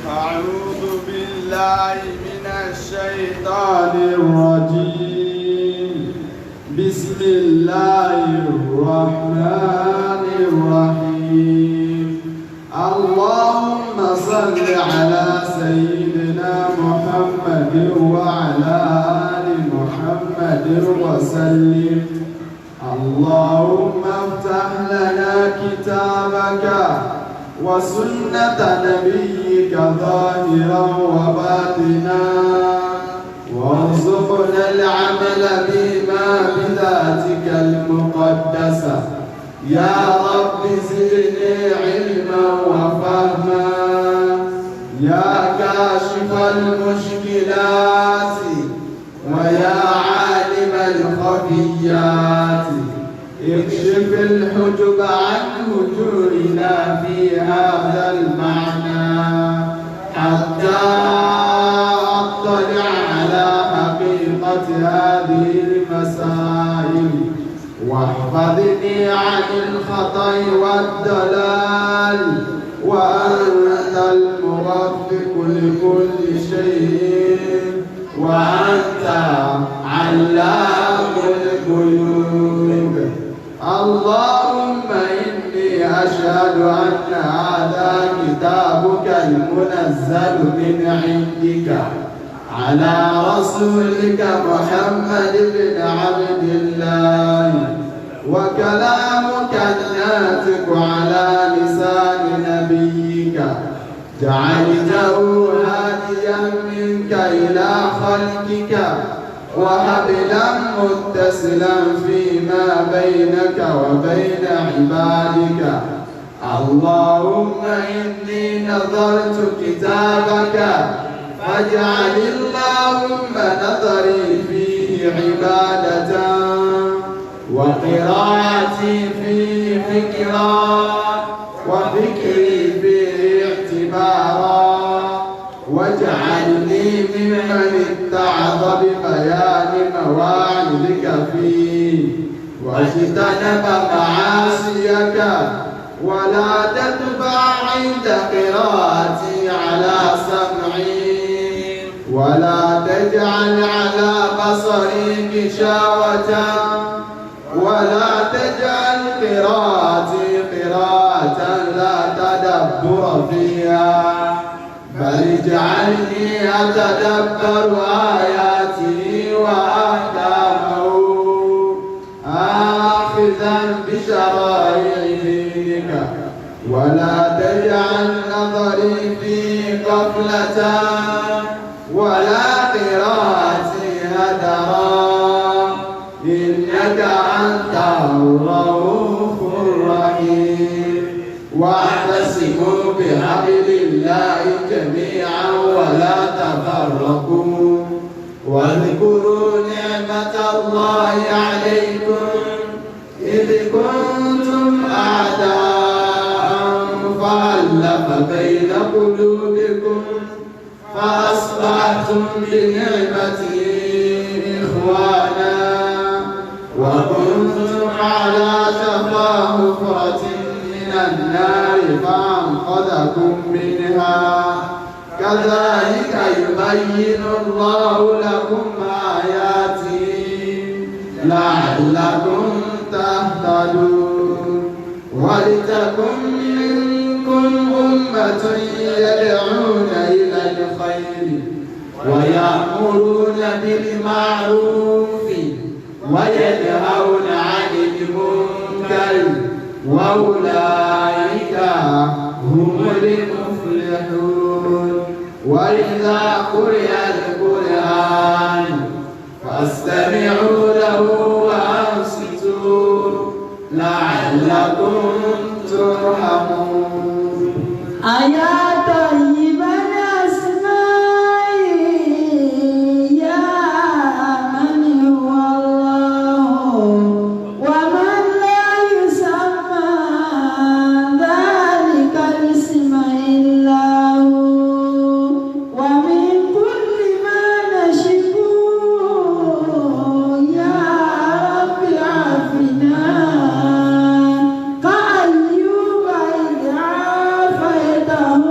أعوذ بالله من الشيطان الرجيم. بسم الله الرحمن الرحيم. اللهم صل على سيدنا محمد وعلى آل محمد وسلم. اللهم افتح لنا كتابك وسنة نبيك ظاهرا وباطنا، وارزقنا العمل بما بذاتك المقدسة. يا رب زدني علما وفهما، يا كاشف المشكلات ويا عالم الخفيات، اكشف الحجب عن وجوهنا في هذا المعنى حتى أطلع على حقيقة هذه المسائل، واحفظني عن الخطأ والضلال، وأنت الموفق لكل شيء، وأنت علام الغيوب. اللهم إني أشهد أن هذا كتابك المنزل من عندك على رسولك محمد بن عبد الله، وكلامك الناطق على لسان نبيك، جعلته هاديا منك إلى خلقك وحبلا متصلا فيما بينك وبين عبادك. اللهم إني نظرت كتابك فاجعل اللهم نظري فيه عبادة، وقراءتي فيه فكرا، وفكري فيه اعتبارا، واجعلني ممن اتعظ ببيان مواعظك فيه واجتنب معاصيك، ولا تتبع عند قراءتي على سمعي، ولا تجعل على بصري غشاوة، ولا تجعل قراءتي قراءة لا تدبر فيها، بل اجعلني أتدبر آياته وأحكامه، آخذا بشرائع دينك، ولا تجعل نظري فيه غفلة، ولا قراءتي هدرا، إنك أنت الرؤوف الرحيم. واعتصموا بحبل الله جميعا ولا تفرقوا، واذكروا نعمة الله عليكم إذ كنتم أعداء فألف بين قلوبكم فأصبحتم بنعمته إخوانا، وكنتم على شفا حفرة من النار فأنقذكم منها. كذلك يبين الله لكم آياته لعلكم تهتدون. ولتكن منكم أمة يدعون إلى الخير ويأمرون بالمعروف وينهون عن المنكر، وأولئك هم المفلحون. وإذا قرئ القرآن فاستمعوا له وأنصتوا لعلكم ترحمون. يا طيب الأسماء يا من هو الله ومن لا يسمى ذلك الاسم إلا هو، ومن كل ما نشكو يا رب عافنا، كأيوب إذ عافيته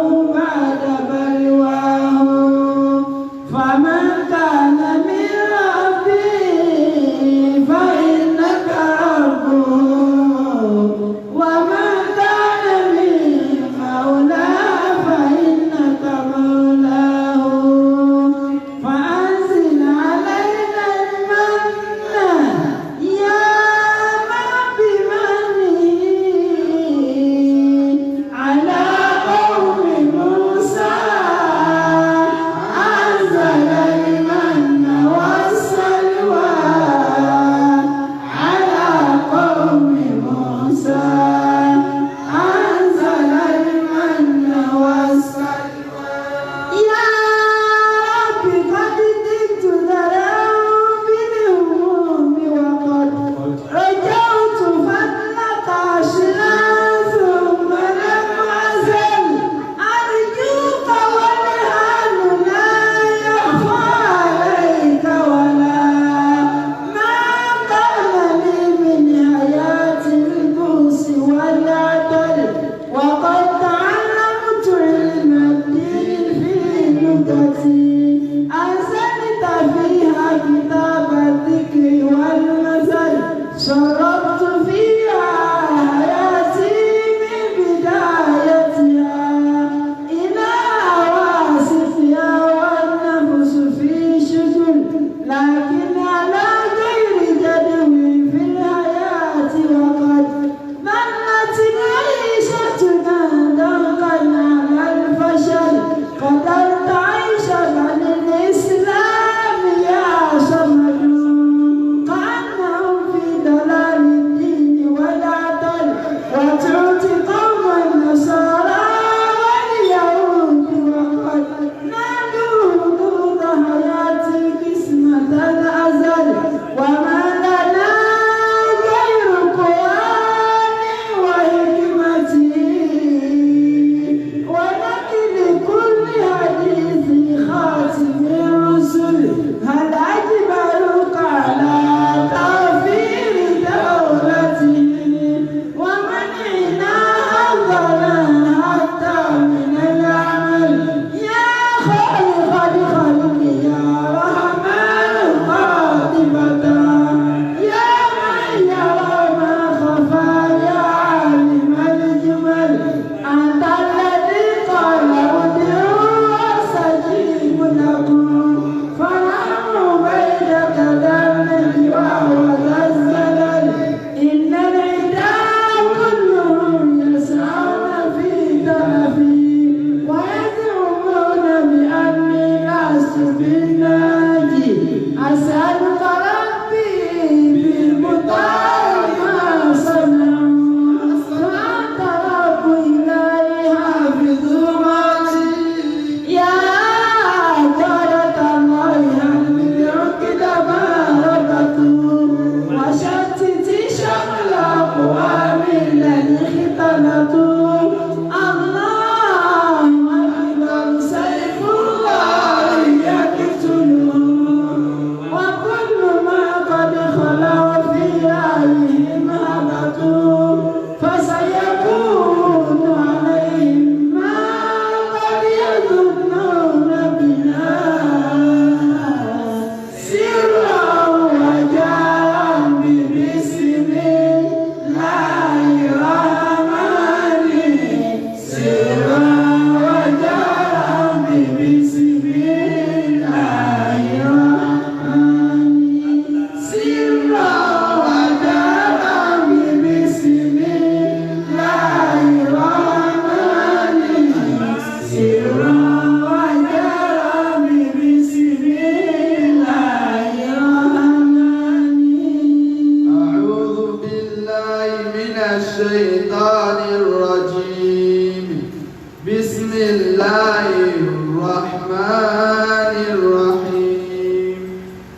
الرحمن الرحيم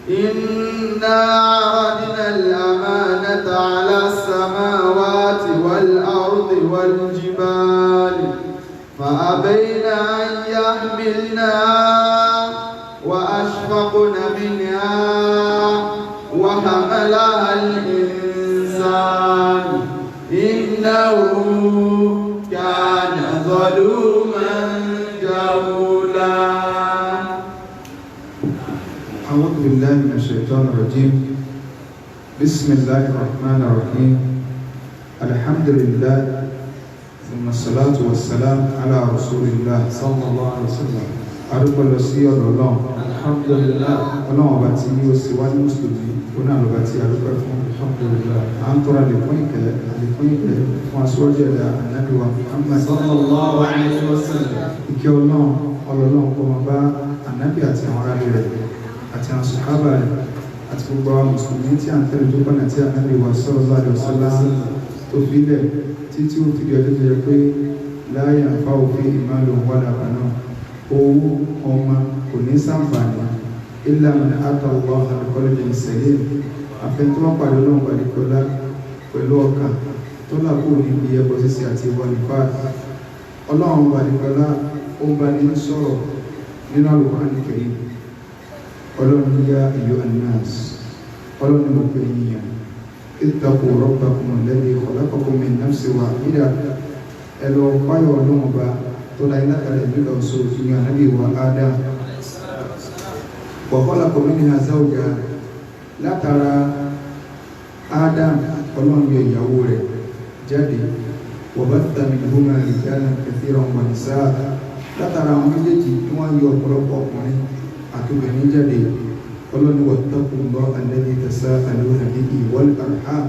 إنا عرضنا الأمانة على السماوات والأرض والجبال فأبين أن يحملنها وأشفقن منها وحملها الإنسان إنه كان ظلوما جهولا. أعوذ بالله من الشيطان الرجيم. بسم الله الرحمن الرحيم. الحمد لله ثم الصلاة والسلام على رسول الله صلى الله عليه وسلم. أرجو الوصية الله. الحمد لله. الله أبتي وسوى المسلمين. هنا أبتي أرجو الحمد لله. أنتظر لكونك وأسواج النبي محمد صلى الله عليه وسلم. ìkẹ́ ọlọ́run kó máa bá ànábì àti àwọn aráàlú rẹ̀ àti àwọn sàhábà rẹ̀ àti gbogbo àwọn mùsùlùmí tí à ń tẹ̀lé tó bọ́nà tí ànábì wa sallallahu alaihi wasallam tó fi lẹ̀ títí ó fi di ọdún tó yẹ pé la yanfa'u fihi malun wala banun owó ọmọ kò ní ṣàǹfààní illa man ata Allaha bi qalbin salim àfẹ́ntọ́ pàdé ọlọ́run pàdékọ́lá pẹ̀lú ọkàn tó làkó níbi ẹbọ ṣíṣe àti ìwà nípa ọlọ́run pàdékọ́lá ó bá ní sọ̀rọ̀ nínú Al-Qur'an Al-Karim ọlọ́run yá ayyuhan nas ọlọ́run mo pè yíyan ittaqu rabbakum alladhi khalaqakum min nafsin wahidah ẹ lọ páyọ̀ ọlọ́run ọba tó láyé látara ìbílẹ̀ ọ̀ṣọ́ ìyàn nábì wa Adam wa khalaqa minha zawjaha látara Adam ọlọ́run yọ ìyàwó rẹ̀ jáde wa batha minhuma rijalan kathiran wa nisaa látara àwọn méjèèjì tí wọ́n yọ ọ̀pọ̀lọpọ̀ ọkùnrin àti obìnrin jáde ọlọ́ni wattaqullaha alladhi tasaaluna bihi wal arham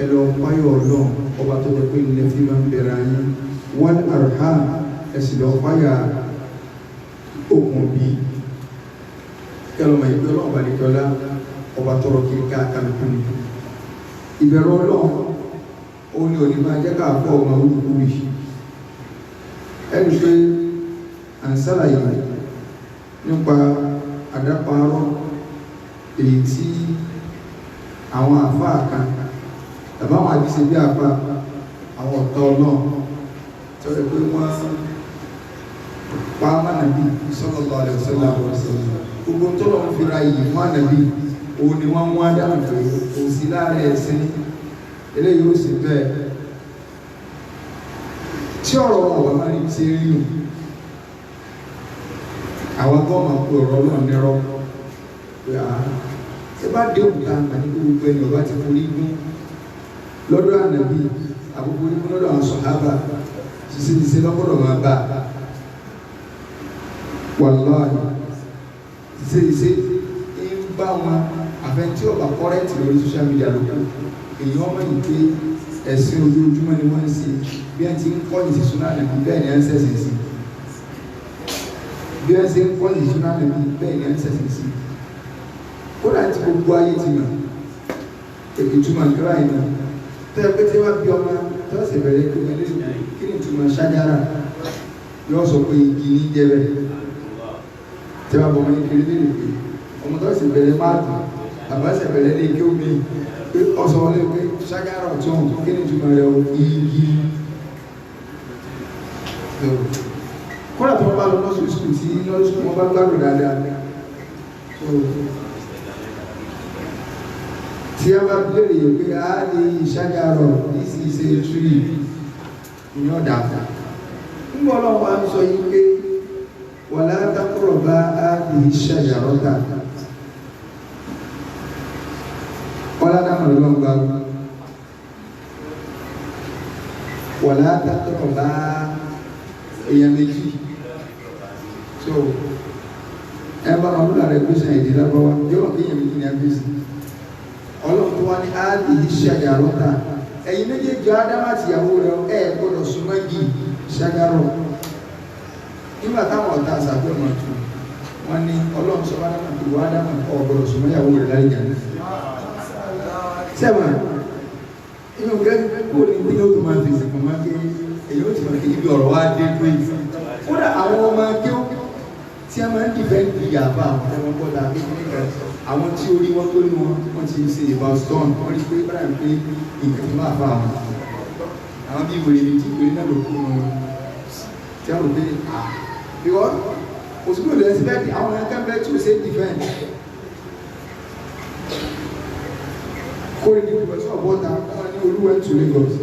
ẹ lọ páyọ̀ ọlọ́run ọba tó jẹ́ pé ilẹ̀ tí máa ń bẹ̀rẹ̀ ayé wal arham ẹ sì lọ páyà okùn bí kẹlọ́mọ ìgbẹ́ ọlọ́run balẹ̀kọ́lá ọba tọrọ kiri ká kálukú ni ìbẹ̀rù ọlọ́run ó ní òní máa jẹ́ káàkọ́ ọmọ olùkú yìí ẹni pé à ń sálàyé nípa àdáparọ́ èyí tí àwọn àfáà kan tàbí àwọn àdíṣe bí àfá àwọn ọ̀tọ̀ náà tó rẹ̀ pé wọ́n pa mánàbí sallallahu alaihi wasallam gbogbo tó lọ fi ra yìí mánàbí òun ni wọ́n wọ́n dáhùn pé kò sí láàrẹ̀ ẹ̀sìn eléyìí ó sì bẹ́ẹ̀ tí ọ̀rọ̀ wọn wà máa ń ṣe rí nù àwọn gọ́ọ̀mà pé ọ̀rọ̀ náà nírọ́ pé ẹ bá dé òkúta àní gbogbo ẹni ọba ti forí gún lọ́dọ̀ ànàbí àbúkú orí gún lọ́dọ̀ àwọn sọ̀hábà ṣiṣẹ́ lọ́gbọ́dọ̀ máa bá wàláhì ṣiṣẹ́ ń bá wọn àfẹ́ntí ọba kọ́rẹ́ǹtì lórí social media lókù èyí ọmọ yìí pé ẹ̀sìn ojoojúmọ́ ni wọ́n ń ṣe bí wọ́n ti ń kọ́ ní sísun náà nàbí bẹ́ẹ̀ ni ẹ̀ ń ṣẹ̀ṣẹ̀ sí bí wọ́n ṣe ń kọ́ ní sísun náà nàbí bẹ́ẹ̀ ni ẹ̀ ń ṣẹ̀ṣẹ̀ sí kódà tí gbogbo ayé ti mọ̀ èkó túmọ̀ kíra yìí náà tẹ́ ẹ pé tí wọ́n bí ọmọ tó ṣe bẹ̀rẹ̀ kí wọ́n lé kí ni túmọ̀ ṣájára yóò sọ pé igi ní jẹ́ bẹ́ẹ̀ tí wọ́n bọ̀ ọmọ yìí kiri lé pé ọmọ tó ṣe bẹ̀rẹ̀ máàtù àbá ṣe bẹ̀rẹ̀ lé kí omi pé ọsọ wọlé pé ṣágára ọ̀tún kí ni túmọ̀ rẹ̀ igi kọ́lá tó wọ́n bá lọ lọ́sùn skul tí lọ́sùn wọ́n bá gbádùn dáadáa tí a bá bèèrè yìí pé a lè ṣágára this is a tree ní ọ̀dà ń bọ́ lọ́wọ́ a ń sọ yìí pé wala taqraba hadhihi shajarata wala dámọ̀ lọ́wọ́ gbáwó wala taqraba èèyàn méjì so ẹ bá wọn lọ́la rẹ̀ gbèsè èdè lábọ́wá yóò kí èèyàn méjì ní agbèsè ọlọ́run tó wá ní hadhihi shajarata ẹ̀yin méjèèjì ádámù àti ìyàwó rẹ̀ ẹ̀ gbọ́dọ̀ súnmọ́ igi ṣágárọ̀ nígbà táwọn ọ̀tá àṣàgbẹ́ wọn tún wọ́n ní ọlọ́run sọ ádámù àti ìwọ ádámù ọ̀gbọ́dọ̀ súnmọ́ ìyàwó rẹ̀ láì jẹ́ sẹ́wọ̀n inú gẹ́gẹ́ kó ní bí ó tó máa fèsì fún máa kí èyí ó ti máa kí ibi ọ̀rọ̀ wá dé pé kódà àwọn ọmọ kí ó tí a máa ń dìfẹ́ǹdì ìyàbá àwọn ẹ̀wọ̀n bọ́dà kékeré kan àwọn tí orí wọn tó ní wọn ti ṣe about stone wọ́n rí pé báyà pé nǹkan tó máa fa àwọn bí wèrè méjì wèrè náà ló kú wọn tí a rò pé bíwọ́ òṣùpọ̀ lè ṣe bẹ́ẹ̀ àwọn ẹ̀ka bẹ́ẹ̀ tí ó ṣe dìfẹ́ǹdì kó ní ìgbésọ̀ bọ́dà wọn ní olúwẹ̀ tù Lagos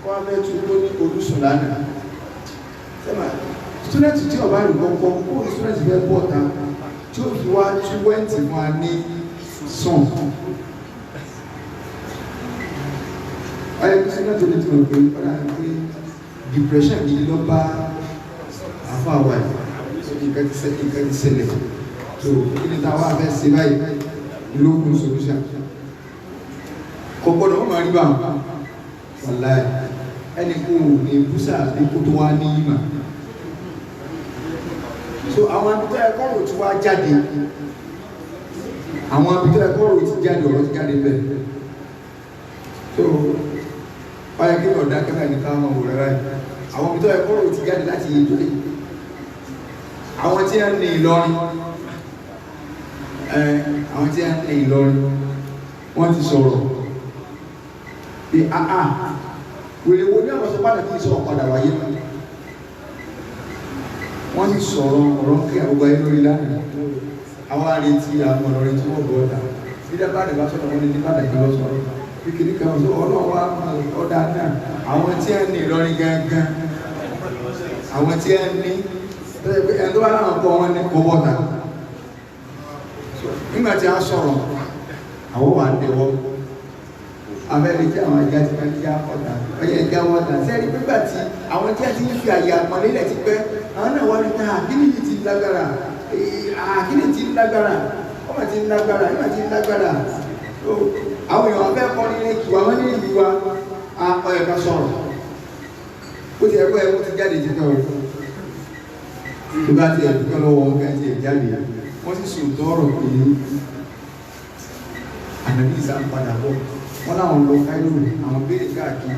kó wá fẹ́ tún ló ní olùsùn lánàá sẹ́mà student tí ọba rẹ̀ kọ́kọ́ kó student fẹ́ bọ̀ ta tí ó fi wá tún wẹ́ǹtì fún wa ní sàn ọ̀yẹ́ kí student tó ní tí mo pè é padà pé depression yìí ló bá àfọ àwa yìí nǹkan ti ṣẹlẹ̀ tó kí ni táwa fẹ́ ṣe báyìí lókun solution kọ́kọ́ náà wọ́n máa rí bá wọn wàláì ẹni kò ní búṣà ní kó tó wá ní ìmọ̀ so àwọn abitọ́ ẹ̀kọ́ rò tí wá jáde àwọn abitọ́ ẹ̀kọ́ rò tí jáde ọ̀rọ̀ ti jáde bẹ́ẹ̀ so báyọ̀ kí ni ọ̀dà kẹ́kẹ́ ní káwọn ọmọ rẹ̀ ráì àwọn abitọ́ ẹ̀kọ́ rò ti jáde láti yé jókè àwọn tí wọ́n ní Ìlọrin àwọn tí wọ́n ní Ìlọrin wọ́n ti sọ̀rọ̀ pé wèrè wo ní àwọn sọpá nàbí sọ ọ̀padà wáyé wọ́n ti sọ̀rọ̀ ọ̀rọ̀ kí àgbogbo ayé lórí lánàá àwọn àrètí àwọn ọ̀rọ̀ tí wọ́n bọ̀ ọ̀dà bídá bá rẹ̀ bá sọ̀rọ̀ wọn ní bàdà ìjọba sọ̀rọ̀ kékeré kan sọ ọlọ́wọ́ ọ̀dà náà àwọn tí ẹ̀ ní Ìlọrin gangan àwọn tí ẹ̀ ní ẹni tó bá láwọn kọ́ wọn ní kọ́bọ̀tà nígbà tí a sọ̀rọ̀ àwọn wà ń dẹ̀wọ́ abẹ́rẹ́ tí àwọn ẹja ti máa ń já ọ̀tà ọ̀yẹ̀ ẹja ọ̀tà sẹ́ẹ̀rí pípa tí àwọn tí a ti ń fi àyè àpọ̀lélẹ̀ ti pẹ́ àwọn náà wá ní ká kíni yìí ti lágbára kíni ti lágbára ọmọ ti lágbára ìmọ̀ ti lágbára àwọn èèyàn fẹ́ kọ́ ní kí wọ́n ní ìlú wa ọ̀yẹ̀ ká sọ̀rọ̀ ó ti ẹ̀kọ́ ẹ̀kọ́ ti jáde ti tọ̀ tó bá ti ẹ̀dùkọ́ lọ́wọ́ wọn ká ti ẹ̀ jáde wọ́n sì sùn tọ́rọ̀ pé ànàbí ìsà ń padà bọ̀ wọ́n láwọn lọ káyọ̀ àwọn béèrè káàkiri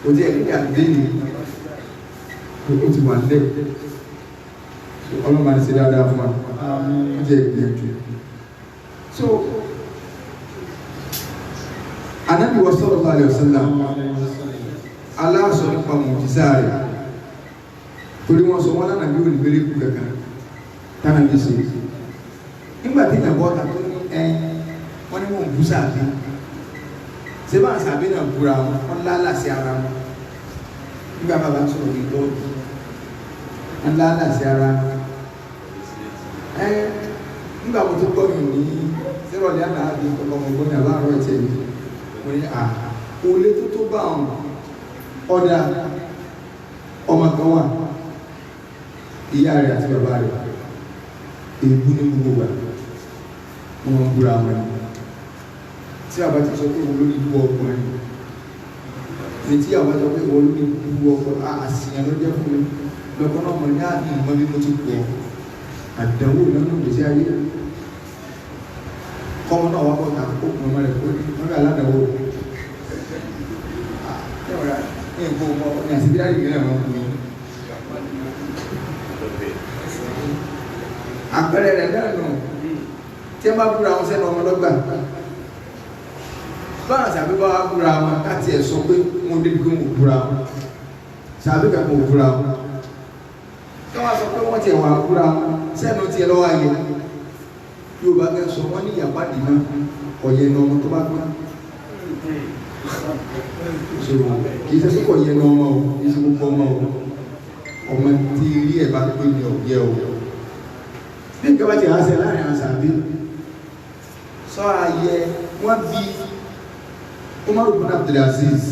ó jẹ́ ìdíjà béèrè ó ti wà nílẹ̀ ọlọ́mọ àti ṣe dáadáa fún wa ó jẹ́ ìgbìyànjú so Ànábì sallallahu alaihi wasallam aláàsọ nípa mùjísà rẹ̀ torí wọ́n sọ wọ́n lánàá bí ó ní béèrè kú kankan tánàbí ṣe nígbà tí ìyàbọ̀ ọ̀tà tó ní wọ́n ní wọ́n bú sáàbí sẹ́bà sáàbí náà búra wọn lálàsí ara wọn nígbà bàbá sọ̀rọ̀ ní lọ́ọ̀dù wọn lálàsí ara nígbà mo tó gbọ́ mi ní sẹ́rọ̀lẹ́ àná àbí ọmọ ọgbọ́n ní àbárọ̀ ẹ̀tẹ̀ mi mo ní olè tó bá wọn ọ̀dà ọmọ kan wà ìyá rẹ̀ àti bàbá rẹ̀ èébú ní gbogbo gbà wọn búra wọn tí a bá ti sọ pé wọn ló ní ibú ọkùnrin ní tí a bá sọ pé wọn ló ní ibú ọkùnrin àṣìyàn ló jẹ́ fún mi lọ́kọ́ náà mọ̀ ní àdì ìmọ̀ bí mo ti pọ̀ àdánwò lọ́nà ìgbésí ayé kọ́mọ náà wá bọ́ta ó kùn ọmọ rẹ̀ kó ní wọ́n rí aládàáwò ní nǹkan ọmọ ní àṣìbíyá ìgbìyànjú àwọn ọkùnrin àpẹẹrẹ rẹ̀ náà nù tí ẹ bá búra wọn sẹ́nu ọmọ lọ́gbà báwọn sàbí bá wá búra wọn láti ẹ̀ sọ pé mo débi pé mo búra wọn sàbí kan mo búra wọn kí wọ́n sọ pé wọ́n tiẹ̀ wà búra wọn sẹ́nu tiẹ̀ lọ́wọ́ ayé yóò bá gẹ́ sọ wọ́n ní ìyàpá dìímá ọ̀yẹ̀ ní ọmọ tó bá gbá kì í ṣe sọ́kọ̀ yẹn ní ọmọ o kì í ṣe gbogbo ọmọ o ọmọ tí rí ẹ̀ bá pé ní ọ̀yẹ́ o bí nǹkan bá ti há sẹ́ láàrin àwọn sàbí sọ ayẹ wọ́n bí Umar ibn Abdulaziz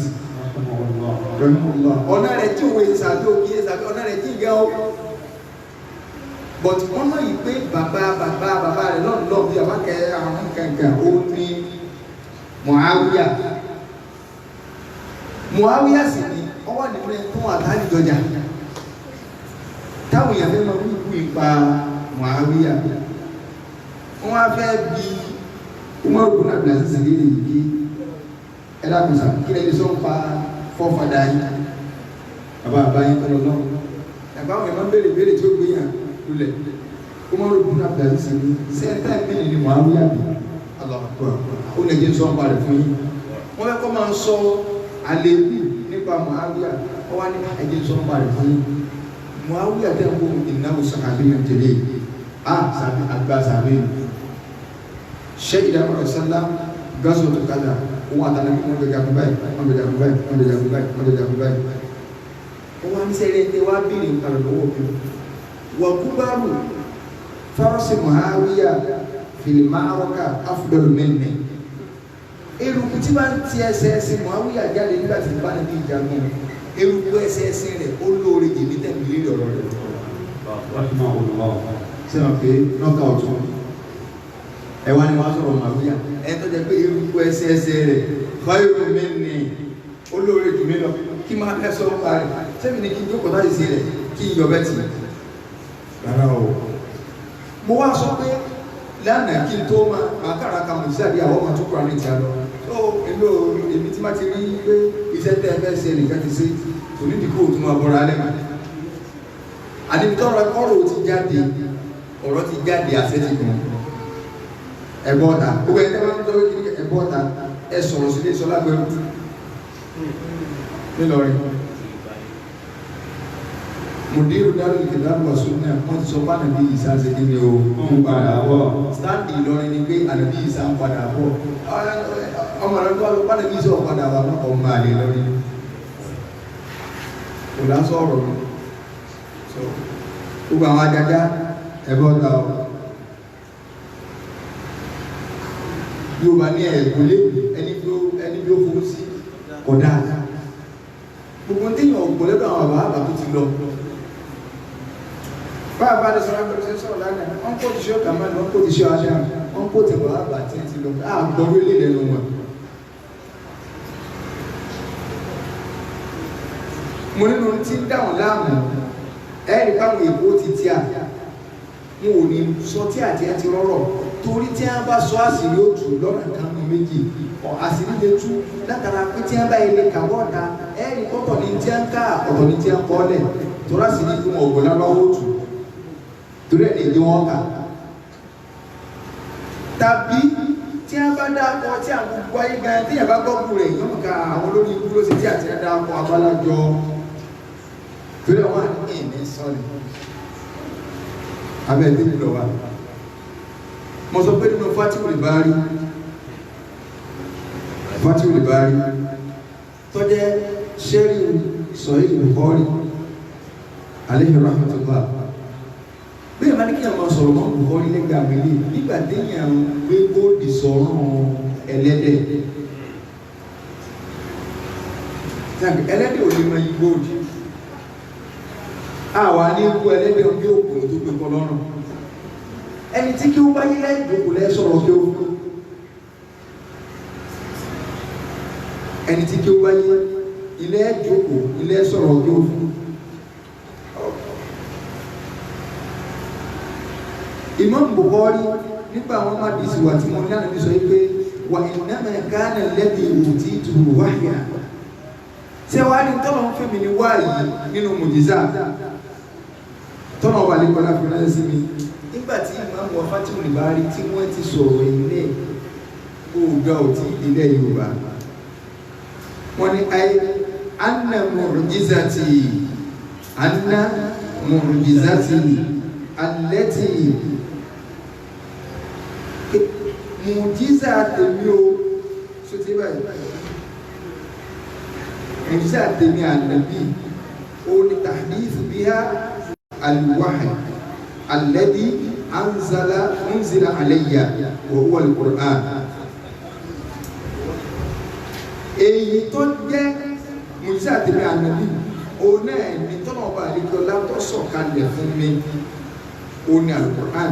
ọ̀nà rẹ̀ tí òwe sàbí òkè sàbí ọ̀nà rẹ̀ tí ì gẹ́ ọ́ but wọ́n mọ̀ yìí pé bàbá rẹ̀ lọ́nà bí àbákẹ́ àwọn kankan ó ní Muawiya sì ni ọwọ́ nínú ẹ̀ fún àtàlì dọjà táwọn èèyàn fẹ́ máa ń kú ipa Muawiya wọ́n á fẹ́ bí Umar ibn Abdulaziz lè yí ẹ̀dá kùsà kí lè sọ ń pa fọ́fadà yìí bàbá àbáyé tọ́lọ náà ẹ̀bá àwọn èèyàn béèrè tí ó gbé yàn lulẹ̀ Umar ibn Abdul Aziz ní sẹ́ńtà mẹ́rin ni Muawiya bí ó lè jẹ́ sọ ọ̀pá rẹ̀ fún yín wọ́n fẹ́ kọ́ máa ń sọ àlébù nípa Muawiya ó wá ní ẹ̀jẹ̀ sọ ọ̀pá rẹ̀ fún yín Muawiya tẹ́ ń kó ìnáwó sàkàbí yẹn tẹ̀lé sàbí àgbà sàbí ṣe ìdáwọ̀ ọ̀sánlá gásọ̀ tó kádà òun àtàlẹ́ kí wọ́n gbẹ̀gà fún báyìí wọ́n gbẹ̀gà fún báyìí wọ́n gbẹ̀gà fún báyìí wọ́n gbẹ̀gà fún báyìí wọ́n wá ní sẹ́rẹ̀ ẹ̀dẹ́ wá bèèrè nǹkan lọ́wọ́ mi wọ́n kú bá rù fárọ́sì Muawiya fil ma'araka afdal minni eruku tí bá ń ti ẹsẹ̀ ẹsẹ̀ Muawiya jáde nígbà tí bá ní bí ìjagun eruku ẹsẹ̀ ẹsẹ̀ rẹ̀ ó lóore jèmí tẹ̀lé ọ̀rọ̀ rẹ̀ sẹ́wọ̀n pé nọ́ọ̀kà ọ̀tún ẹ̀wá ni wọ́n sọ̀rọ̀ Muawiya ẹ̀ tó jẹ́ pé eruku ẹsẹ̀ ẹsẹ̀ rẹ̀ khairu minni ó lóore jù mí lọ kí máa fẹ́ sọ ọ́pàá rẹ̀ sẹ́mi ni kí n jókòó láti sí rẹ̀ kí n yọ bẹ́ẹ̀ tì rárá o mo wá sọ pé lánàá kí n tó máa káraka mọ̀ sí àdíyàwó ọmọ tó kúrò ní ìjà lọ tó èmi tí má ti rí pé iṣẹ́ tẹ́ ẹ fẹ́ ṣe nìkan ti ṣe kò ní dìkú òtún máa bọ́ra alẹ́ mọ́ àdìmítọ́rọ̀ ọ̀rọ̀ ti jáde ọ̀rọ̀ ti jáde àṣẹ ti gùn ẹ̀bọ́ta gbogbo ẹni tẹ́ wọ́n ń tọ́wé kí ẹ̀bọ́ta ẹ sọ̀rọ̀ sílé sọlá gbẹrú nílọrin mùdírù dárò ìkìláàbù ọ̀sùn náà wọ́n ti sọ bá nàbí ìsá ṣe kí ni o ń padà bọ̀ stáàdì Ìlọrin ni pé ànàbí ìsá ń padà bọ̀ ọmọ rẹ̀ tó wà bá nàbí ìsá ọ̀padà wà náà ọmọ àlè lọ́rin kò lásọ̀ ọ̀rọ̀ mi gbogbo àwọn ajájá ẹ̀bọ́ ọ̀tá ọ̀ yóò bá ní ẹ̀kọ́lé ẹni bí ó fowó sí kọ̀dá gbogbo téèyàn ọ̀gbọ̀n lẹ́dọ̀ àwọn bàbá tó ti lọ báyà bá lè sọ̀rọ̀ àgbẹ̀rẹ̀ sọ̀rọ̀ lánàá wọ́n kó ti ṣe ọ̀kà mẹ́rin wọ́n kó ti ṣe ọ̀ṣà wọ́n kó ti bàbá tí ti lọ àgbọ̀rú ilé lẹ́nu wọn. mo nínú tí ń dáhùn láàmú ẹ̀rí báwọn èkó ti tí a wọn ò ní sọ tí àti ẹ ti rọrọ̀ torí tí a bá sọ àṣírí òtù lọ́nà kan ní méjì àṣírí lè tú látara pé tí a bá ilé kàwọ́ ọ̀dà ẹ̀rí ọ̀tọ̀ ní tí a ń ká ọ̀tọ̀ ní tí a ń kọ́ lẹ̀ torí àṣírí fún ọ̀gbọ̀n lábáwọ́ òtù torí ẹ̀ lè wọ́n kà tàbí tí a bá dá akọ tí àwọn gbogbo ayé gan tí a bá gbọ́kù rẹ̀ yóò ká àwọn olórí ikú ló sì tí àti ẹ̀dá akọ abálájọ torí àwọn ìní sọ́ọ̀lì abẹ́ ẹ̀dẹ́ lọ wa mo sọ pé nínú Fatihul Bari tọ́jẹ́ sẹ́rí Sahih Bukhari alayhi rahmatullah bẹ́ẹ̀ máa ní kí àwọn sọ̀rọ̀ mọ́ Bukhari lẹ́gbẹ̀ẹ́ àmìlì nígbà téèyàn gbé góòdì sọ̀rọ̀ ẹlẹ́dẹ̀ ò lè mọ yí góòdì àwa ní ikú ẹlẹ́dẹ̀ bí òkùnrin tó gbé kọ lọ́rùn ẹni tí kí ó bá yí lẹ́yìn ìdókò lẹ́ sọ̀rọ̀ kí ó ẹni tí kí ó bá yí ilé ìdókò ilé sọ̀rọ̀ kí ó fún Imam Bukhari nígbà wọn má dì sí wà tí wọn lánàá bí sọ pé wà innama kana alladhi utituhu wahya ṣé wàá ní tọ́lọ̀ ń fẹ́mi ní wáyé nínú mùjísà tọ́lọ̀ wà ní kọ́lá fún náà sí mi nígbà tí Imam wa Fatihul Bari tí wọ́n ti sọ̀rọ̀ ilé òògá òtí ilẹ̀ Yorùbá wọ́n ní ayé anna mu'jizati allati mùjísà tèmi o sotí báyìí mùjísà tèmi ànàbí ó ní tahdith biha al-wahy alladhi unzila alayya wa huwa al-Qur'an èyí tó jẹ́ mùjísà tèmi ànàbí ó náà ní tọ́nà ọba àlejò látọ́sọ̀ kalẹ̀ fún mi ó ní al-Qur'an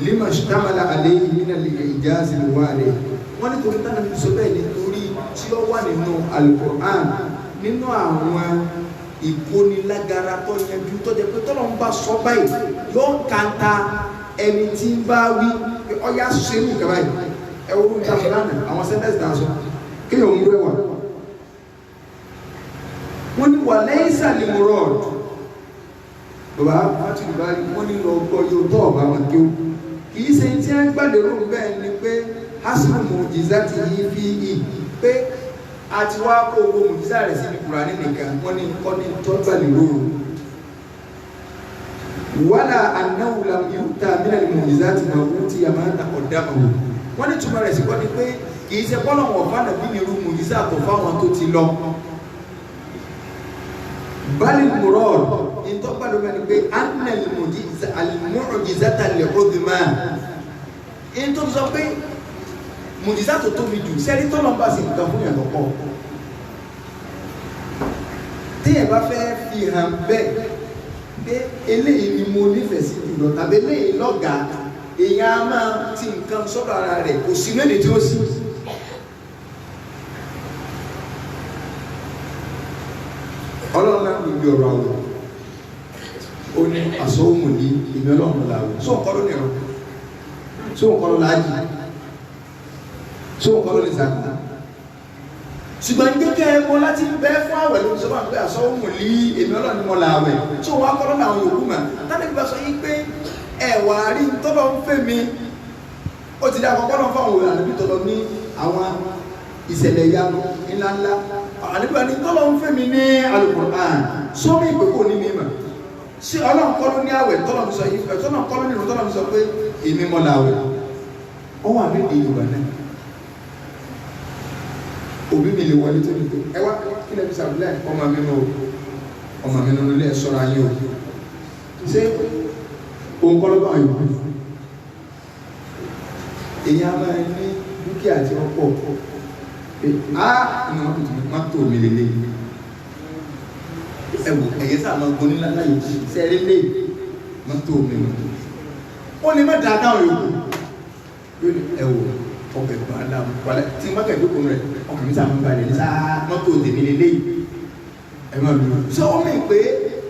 lima ṣtamala alayhi min al-ijaz al-wari wọ́n ní torí tánà fi sọ bẹ́ẹ̀ nítorí tí ó wà nínú al-Qur'an nínú àwọn ìkónilágara tó yanjú tó jẹ́ pé tọ́lọ̀ ń bá sọ báyìí yóò kàńtà ẹni tí ń bá wí ọyá ṣerú ìkàrà yìí ẹwọ́n ń tàbí lánàá àwọn sẹ́ńtẹ́sì dáa sọ kí yóò mú rẹwà wọ́n ní wà laysa li murad bàbá àti ìbárí wọ́n ní lọ gbọ́ yóò tọ́ ọ̀bá wọn kí ó kìí ṣe tí wọ́n gbàlérò bẹ́ẹ̀ ni pé hasibu mùjíza ti yí fi yí pé a ti wá kó owó mùjíza rẹ̀ sí ní Kùránì nìkan wọ́n ní kọ́ ní tọ́ gbàlérò wàlà anáwó lam yóò ta mílíọ̀nù mùjíza ti máa wú tí a máa ń takọ̀ dáhùn wọ́n ní túmọ̀ rẹ̀ sí kọ́ ni pé kìí ṣe kọ́ lọ́wọ́ ọ̀fà nàbí ní irú mùjíza tó fáwọn tó ti lọ bali murad into palo mani pe anna al mu'jizata li udma into sọ pé mu'jiza tó tóbi jù seri tó lọ bá sí nǹkan fún yan lọ́pọ̀ tí ẹ bá fẹ́ fi hàn bẹ́ẹ̀ pé eléyìí ni mo nífẹ̀ẹ́ sí jùlọ tàbí eléyìí lọ́gàá èèyàn á máa ti nǹkan sọ́dọ̀ ara rẹ̀ kò sí lóde tí ó sì ọlọ́run náà níbi ọ̀rọ̀ àwọ̀ ó ní àsọ́wọ́mù ní ìmí ọlọ́run láwọ̀ só nǹkan ló nìrọ̀ só nǹkan ló láàjì só nǹkan ló lè sàkà ṣùgbọ́n kékeré ẹ̀kọ́ láti bẹ́ fún àwẹ̀ ló sọ máa ń pẹ́ àsọ́wọ́mù ní ìmí ọlọ́run ní mọ́ láwẹ̀ tó wá kọ́ lọ́nà àwọn yòókù mà tánà ìgbà sọ yí pé ẹ̀wà rí tọ́lọ́ ń fẹ́ mi ó ti dá àkọ́kọ́ lọ́ fún àwọn òwe àdébí tọ́lọ́ ní àwọn ìṣẹ̀lẹ̀ ìyanu ńláńlá àdébí wa ní tọ́lọ́ ń fẹ́ mi ní Al-Qur'an sómi ìpèkò ní mímọ̀ sí ọlọ́run kọ́ ló ní àwẹ̀ tọ́lọ́ mi sọ yìí fẹ́ tọ́lọ́ kọ́ ló ní ìrùn tọ́lọ́ mi sọ pé èmi mọ́ láwẹ̀ wọ́n wà ní Yorùbá náà òbí mi lè wọlé tó ní pé ẹ wá kí lè fi sàbílẹ̀ ọmọ mi nínú ilé ẹ̀ṣọ́ra ayé o ṣé òun kọ́ ló bá yòó èyí á máa ní dúkìá tí wọ́n pọ̀ inú wọn kò tún máa tó mi lélẹ̀ ẹ̀wò ẹ̀yẹ sáà máa gbóni lálá yìí sẹ́rí lé máa tó mi lọ ó lè má dáadáa yòókù yóò ní ẹ̀wò ọbẹ̀ gbọ́dá wàlẹ̀ tí n bá kẹ́ ìdókòó rẹ̀ ọkàn mi sáà máa ń balẹ̀ ní sáà máa tó tèmi lélẹ̀ ẹ̀ máa lò ṣé ó mì pé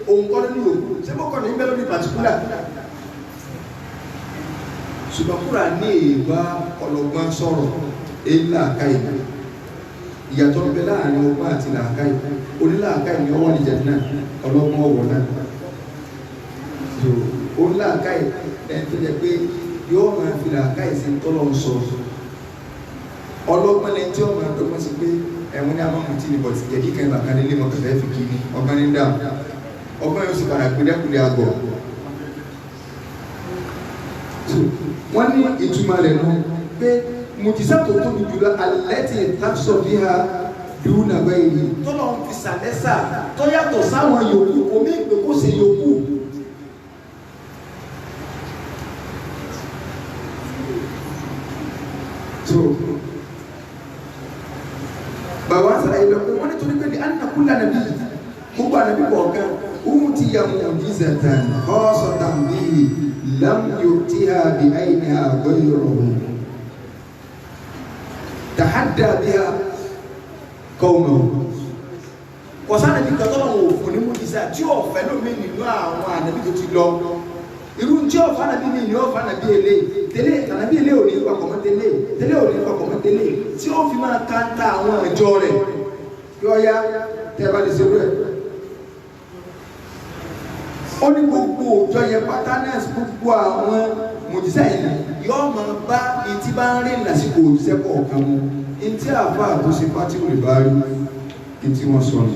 òun kọ́ lórí yòókù ṣé mo kọ́ ní bẹ́ẹ̀ lórí pàtíkúlà ṣùgbọ́n kúrà ní èèbá ọlọ́gbọ́n sọ̀rọ̀ èlà àkáyì ìyàtọ̀ ń bẹ láàrin ọgbọ́n àti làákàyè onílàákàyè ni ọwọ́ àlìjẹ náà ọlọ́gbọ́n ọwọ́ náà onílàákàyè ẹni tó jẹ pé yóò máa fi làákàyè sí tọ́lọ́ ń sọ ọlọ́gbọ́n lẹ́ni tí ó máa dọ́gbọ́n sí pé ẹ̀wọ̀n ní amáhùn tí ní bọ̀ ti jẹ́ kíkẹ́ bàkan nílé mọ́ kẹfẹ́ fi kí ni ọgbọ́n ní dáhùn ọgbọ́n yóò sì padà kúlẹ̀kúlẹ̀ àgọ̀ wọ́n ní ìtumọ̀ rẹ̀ nù pé mùjísà tó tóbi jùlọ alẹ́tì ìtàkùsọ̀ bí ha dùn nàgbẹ́ yìí tọ́lọ̀ ń fi sàlẹ́sà tó yàtọ̀ sáwọn yòókù omi ìpè kó ṣe yòókù. bàbá sàlàyé lọ pé wọ́n ní torí pé ní anakúlà nàbí gbogbo ànàbí kọ̀ọ̀kan òun ti yà mùjísàtàn khassatan bihi lam yu'tiha bi ayniha ghayruhu tahadda biha qawmuhu kọ̀sánà bí kàtọ́lọ̀ wò fún ní mùjísà tí ó fẹ́ lómi nínú àwọn ànàbí tó ti lọ irú tí ó fà nàbí mi ni ó fà nàbí èlé tẹ́lẹ̀ tànàbí èlé ò ní pàkọ́mọ́ tẹ́lẹ̀ ò ní pàkọ́mọ́ tẹ́lẹ̀ tí ó fi máa káńtà àwọn ìjọ rẹ̀ yọ ya tẹ́ bá lè ṣe rẹ̀ ó ní gbogbo òjò yẹn pátá náà gbogbo àwọn mùjísà yìí yóò máa bá etí bá ń rìn lásìkò òjíṣẹ́ kọ̀ọ̀kan mu etí àfa àtúnṣe pátí ò lè bá rí etí wọn sọ nù.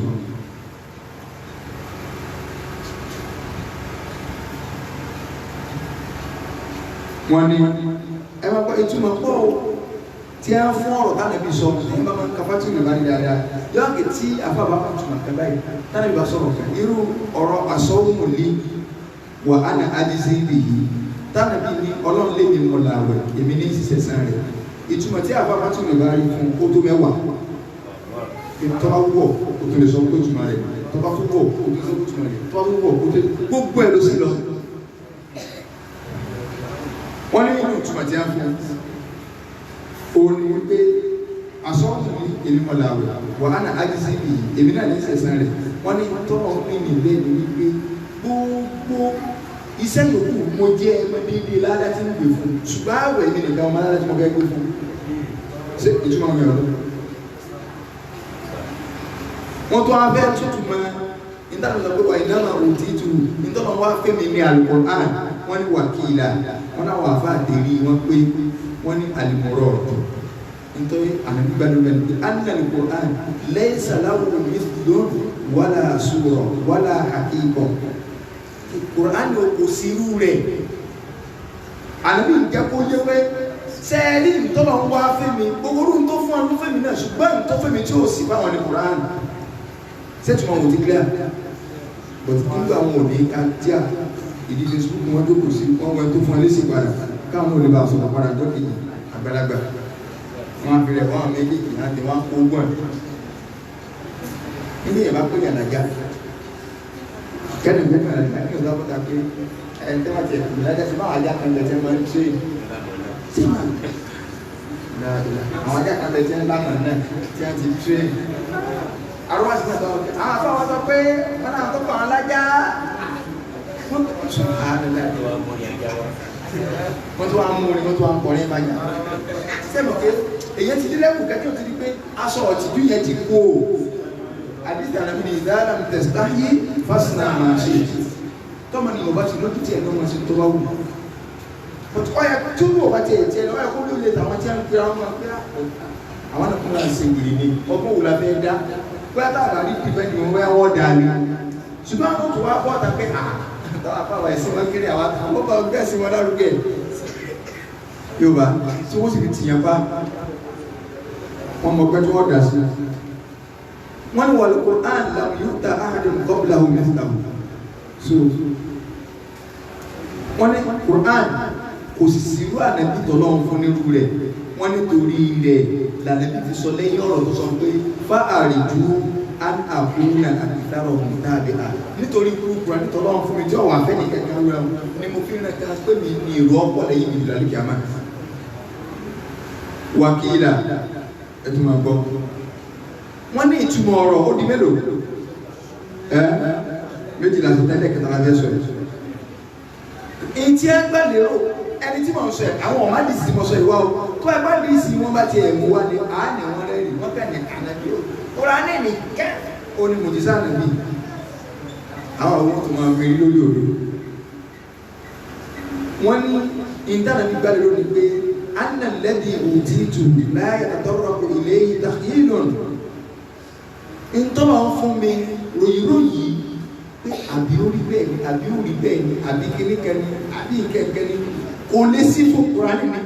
wọ́n ní ẹ máa gbọ́ ìtumọ̀ pọ̀ tí a fún ọ̀rọ̀ tánà bí sọ ní bá máa ń kafa tí ò lè bá rí dáadáa yóò kè tí àfa bá máa túmọ̀ kẹ́ báyìí tánà bí bá sọ̀rọ̀ kan irú ọ̀rọ̀ àsọ̀wùmùlí wà á nà ájísí ibì yìí tánà bí ní ọlọ́run lé mi mọ̀ làwẹ̀ èmi ní ìṣiṣẹ́ sàn rẹ̀ ìtumọ̀ tí àfa bá tún lè bá rí fún kó tó mẹ́wàá tọ́ba wọ̀ kó tó lè sọ kó túmọ̀ rẹ̀ tọ́ba tó wọ̀ kó tó lè sọ kó túmọ̀ rẹ̀ tọ́ba tó wọ̀ kó tó gbogbo ẹ̀ ló sì lọ. wọ́n ní inú ìtumọ̀ tí a fún òun ni wípé asọ́ọ̀tún ní èmi mọ̀ làwẹ̀ wà á nà ájísí ibì yìí èmi náà ní ìṣiṣẹ́ sàn rẹ̀ wọ́n ní tọ́ba ní ìlé ni wípé gbogbo iṣẹ́ yòókù mo jẹ́ ẹgbẹ́ déédéé ládá tí ń gbé fún ṣùgbọ́n àwẹ̀ mi nìkan ọmọ ládá tí mo fẹ́ gbé fún ṣé ìtumọ̀ mi ọ̀rọ̀ wọ́n tó abẹ́ tútù mọ́ nítorí sọ pé wà iná máa wò tí tu nítorí wọn wá fẹ́mi ní Al-Qur'an wọ́n ní wàkìlà wọ́n náà wà fà àtẹ̀rí wọn pé wọ́n ní àlùmọ̀rọ̀ ọ̀tọ̀ nítorí ànágbàdúgbà ní anna Al-Qur'an laysa lahu mithlun wala sura wala haqiqa Qur'an ò kò sí irú rẹ̀ ànábì jẹ́ kó yé pé sẹ́ẹ̀lì tọ́lọ̀ ń wá fẹ́mi gbogbo orú tó fún ọdún fẹ́mi náà ṣùgbọ́n tó fẹ́mi tí ó sì fáwọn ní Qur'an sẹ́tùmọ̀ wò ti clear but nígbà àwọn òní ká díà ìdí Facebook wọn tó kò sí wọn wọ́n tó fún ẹlẹ́sì padà káwọn olè bá sọ̀rọ̀ padà tó kìí àgbàlagbà wọn á fi rẹ̀ wọ́n méjèèjì láti wọ́n kó gbọ́n níbi ìyẹn bá pè ní àdájá kẹ́ni gbẹ́gbẹ́ àdájá kí ọ̀dọ́ bọ́ta pé ẹni tẹ́wà tẹ̀ kù lájá sí báwọn ajá kan lẹ́tẹ́ máa ń ṣe àwọn ajá kan lẹ́tẹ́ ńlá kan náà tí a ti ṣe àrùwá sí náà tọ́wọ́ àwọn afọ́wọ́ sọ pé wọ́n náà tó kàn án lájá wọ́n tó wá mú orin wọ́n tó wá ń kọrin ìbáyà sẹ́mọ̀ pé èyí ti dílẹ́kù kẹ́kẹ́ òtí di pé aṣọ ọ̀tìjú yẹn ti kó o àdìsí àná mi ní ìdáàlà mi tẹ̀sítà yí fásitì máa ṣe tọ́mọ ni ọba ti lójú tiẹ̀ lọ́mọ sí tó bá wù but ọ̀yà tí ó bá tiẹ̀ tiẹ̀ lọ́yà kó ló lè tàwọn tí a ń pera wọn máa pera àwọn náà kún náà ṣe wìrì ni ọgbọ́n wò la fẹ́ dá bóyá táwọn àrí pípẹ́ ni wọ́n wáyà wọ́n dà ní ṣùgbọ́n àwọn tó wá bọ́ ọ̀tà pé táwọn afáwà ẹ̀sìn wọn kéré àwọn ọba ọgbẹ́ ẹ̀sìn wọn lárugẹ Yorùbá tí wọ́n sì fi tìyàn bá wọn mọ̀ pé tí wọ́n dà sí wọ́n ní wal Qur'an lam yu'ta ahadun qablahu mithlahu so wọ́n ní Qur'an kò sì sírú ànábì tọ́lọ́run fún nírú rẹ̀ wọ́n nítorí rẹ̀ lànàbì fi sọ lẹ́yìn ọ̀rọ̀ tó sọ pé fa àrìjú an àkúnà àkìtàrọ̀ ọ̀hún tàbí à nítorí Qur'an tọ́lọ́run fún mi tí ọ̀wọ́ àfẹ́ ní kẹ̀kẹ́ rẹ̀ ni mo fi ń rẹ̀ ká pé mi ní èrò ọ̀pọ̀ lẹ́yìn mi ìdílé kìámà wákìlà ẹ̀tùmọ̀ gbọ́ wọ́n ní ìtumọ̀ ọ̀rọ̀ ó di mélòó méjìlá tó tẹ́lẹ̀ kẹta lábẹ́ sọ ìtí ẹ gbà lérò ẹni tí wọ́n sọ ẹ̀ àwọn ọ̀má dìísì mọ́ sọ ìwá o tó ẹ bá dìísì wọ́n bá ti ẹ̀mú wá ní àánì wọn rẹ̀ rí wọ́n kẹ́ ní ànábí o ọ̀rọ̀ àná ní kẹ́ ó ní mòjísà nàbí àwọn ọmọ tó máa fi lórí òdo wọ́n ní ìtànàbí gbà lérò ní pé anna alladhi utitu la yatatarraqu ilayhi tahyilun ntọ́lọ̀ ń fún mi ròyìnròyìn pé àbí orí bẹ́ẹ̀ ni àbí orí bẹ́ẹ̀ ni àbí kíníkẹ́ni àbí ìkẹ́kẹ́ni kò lè sí fún Kùránì mi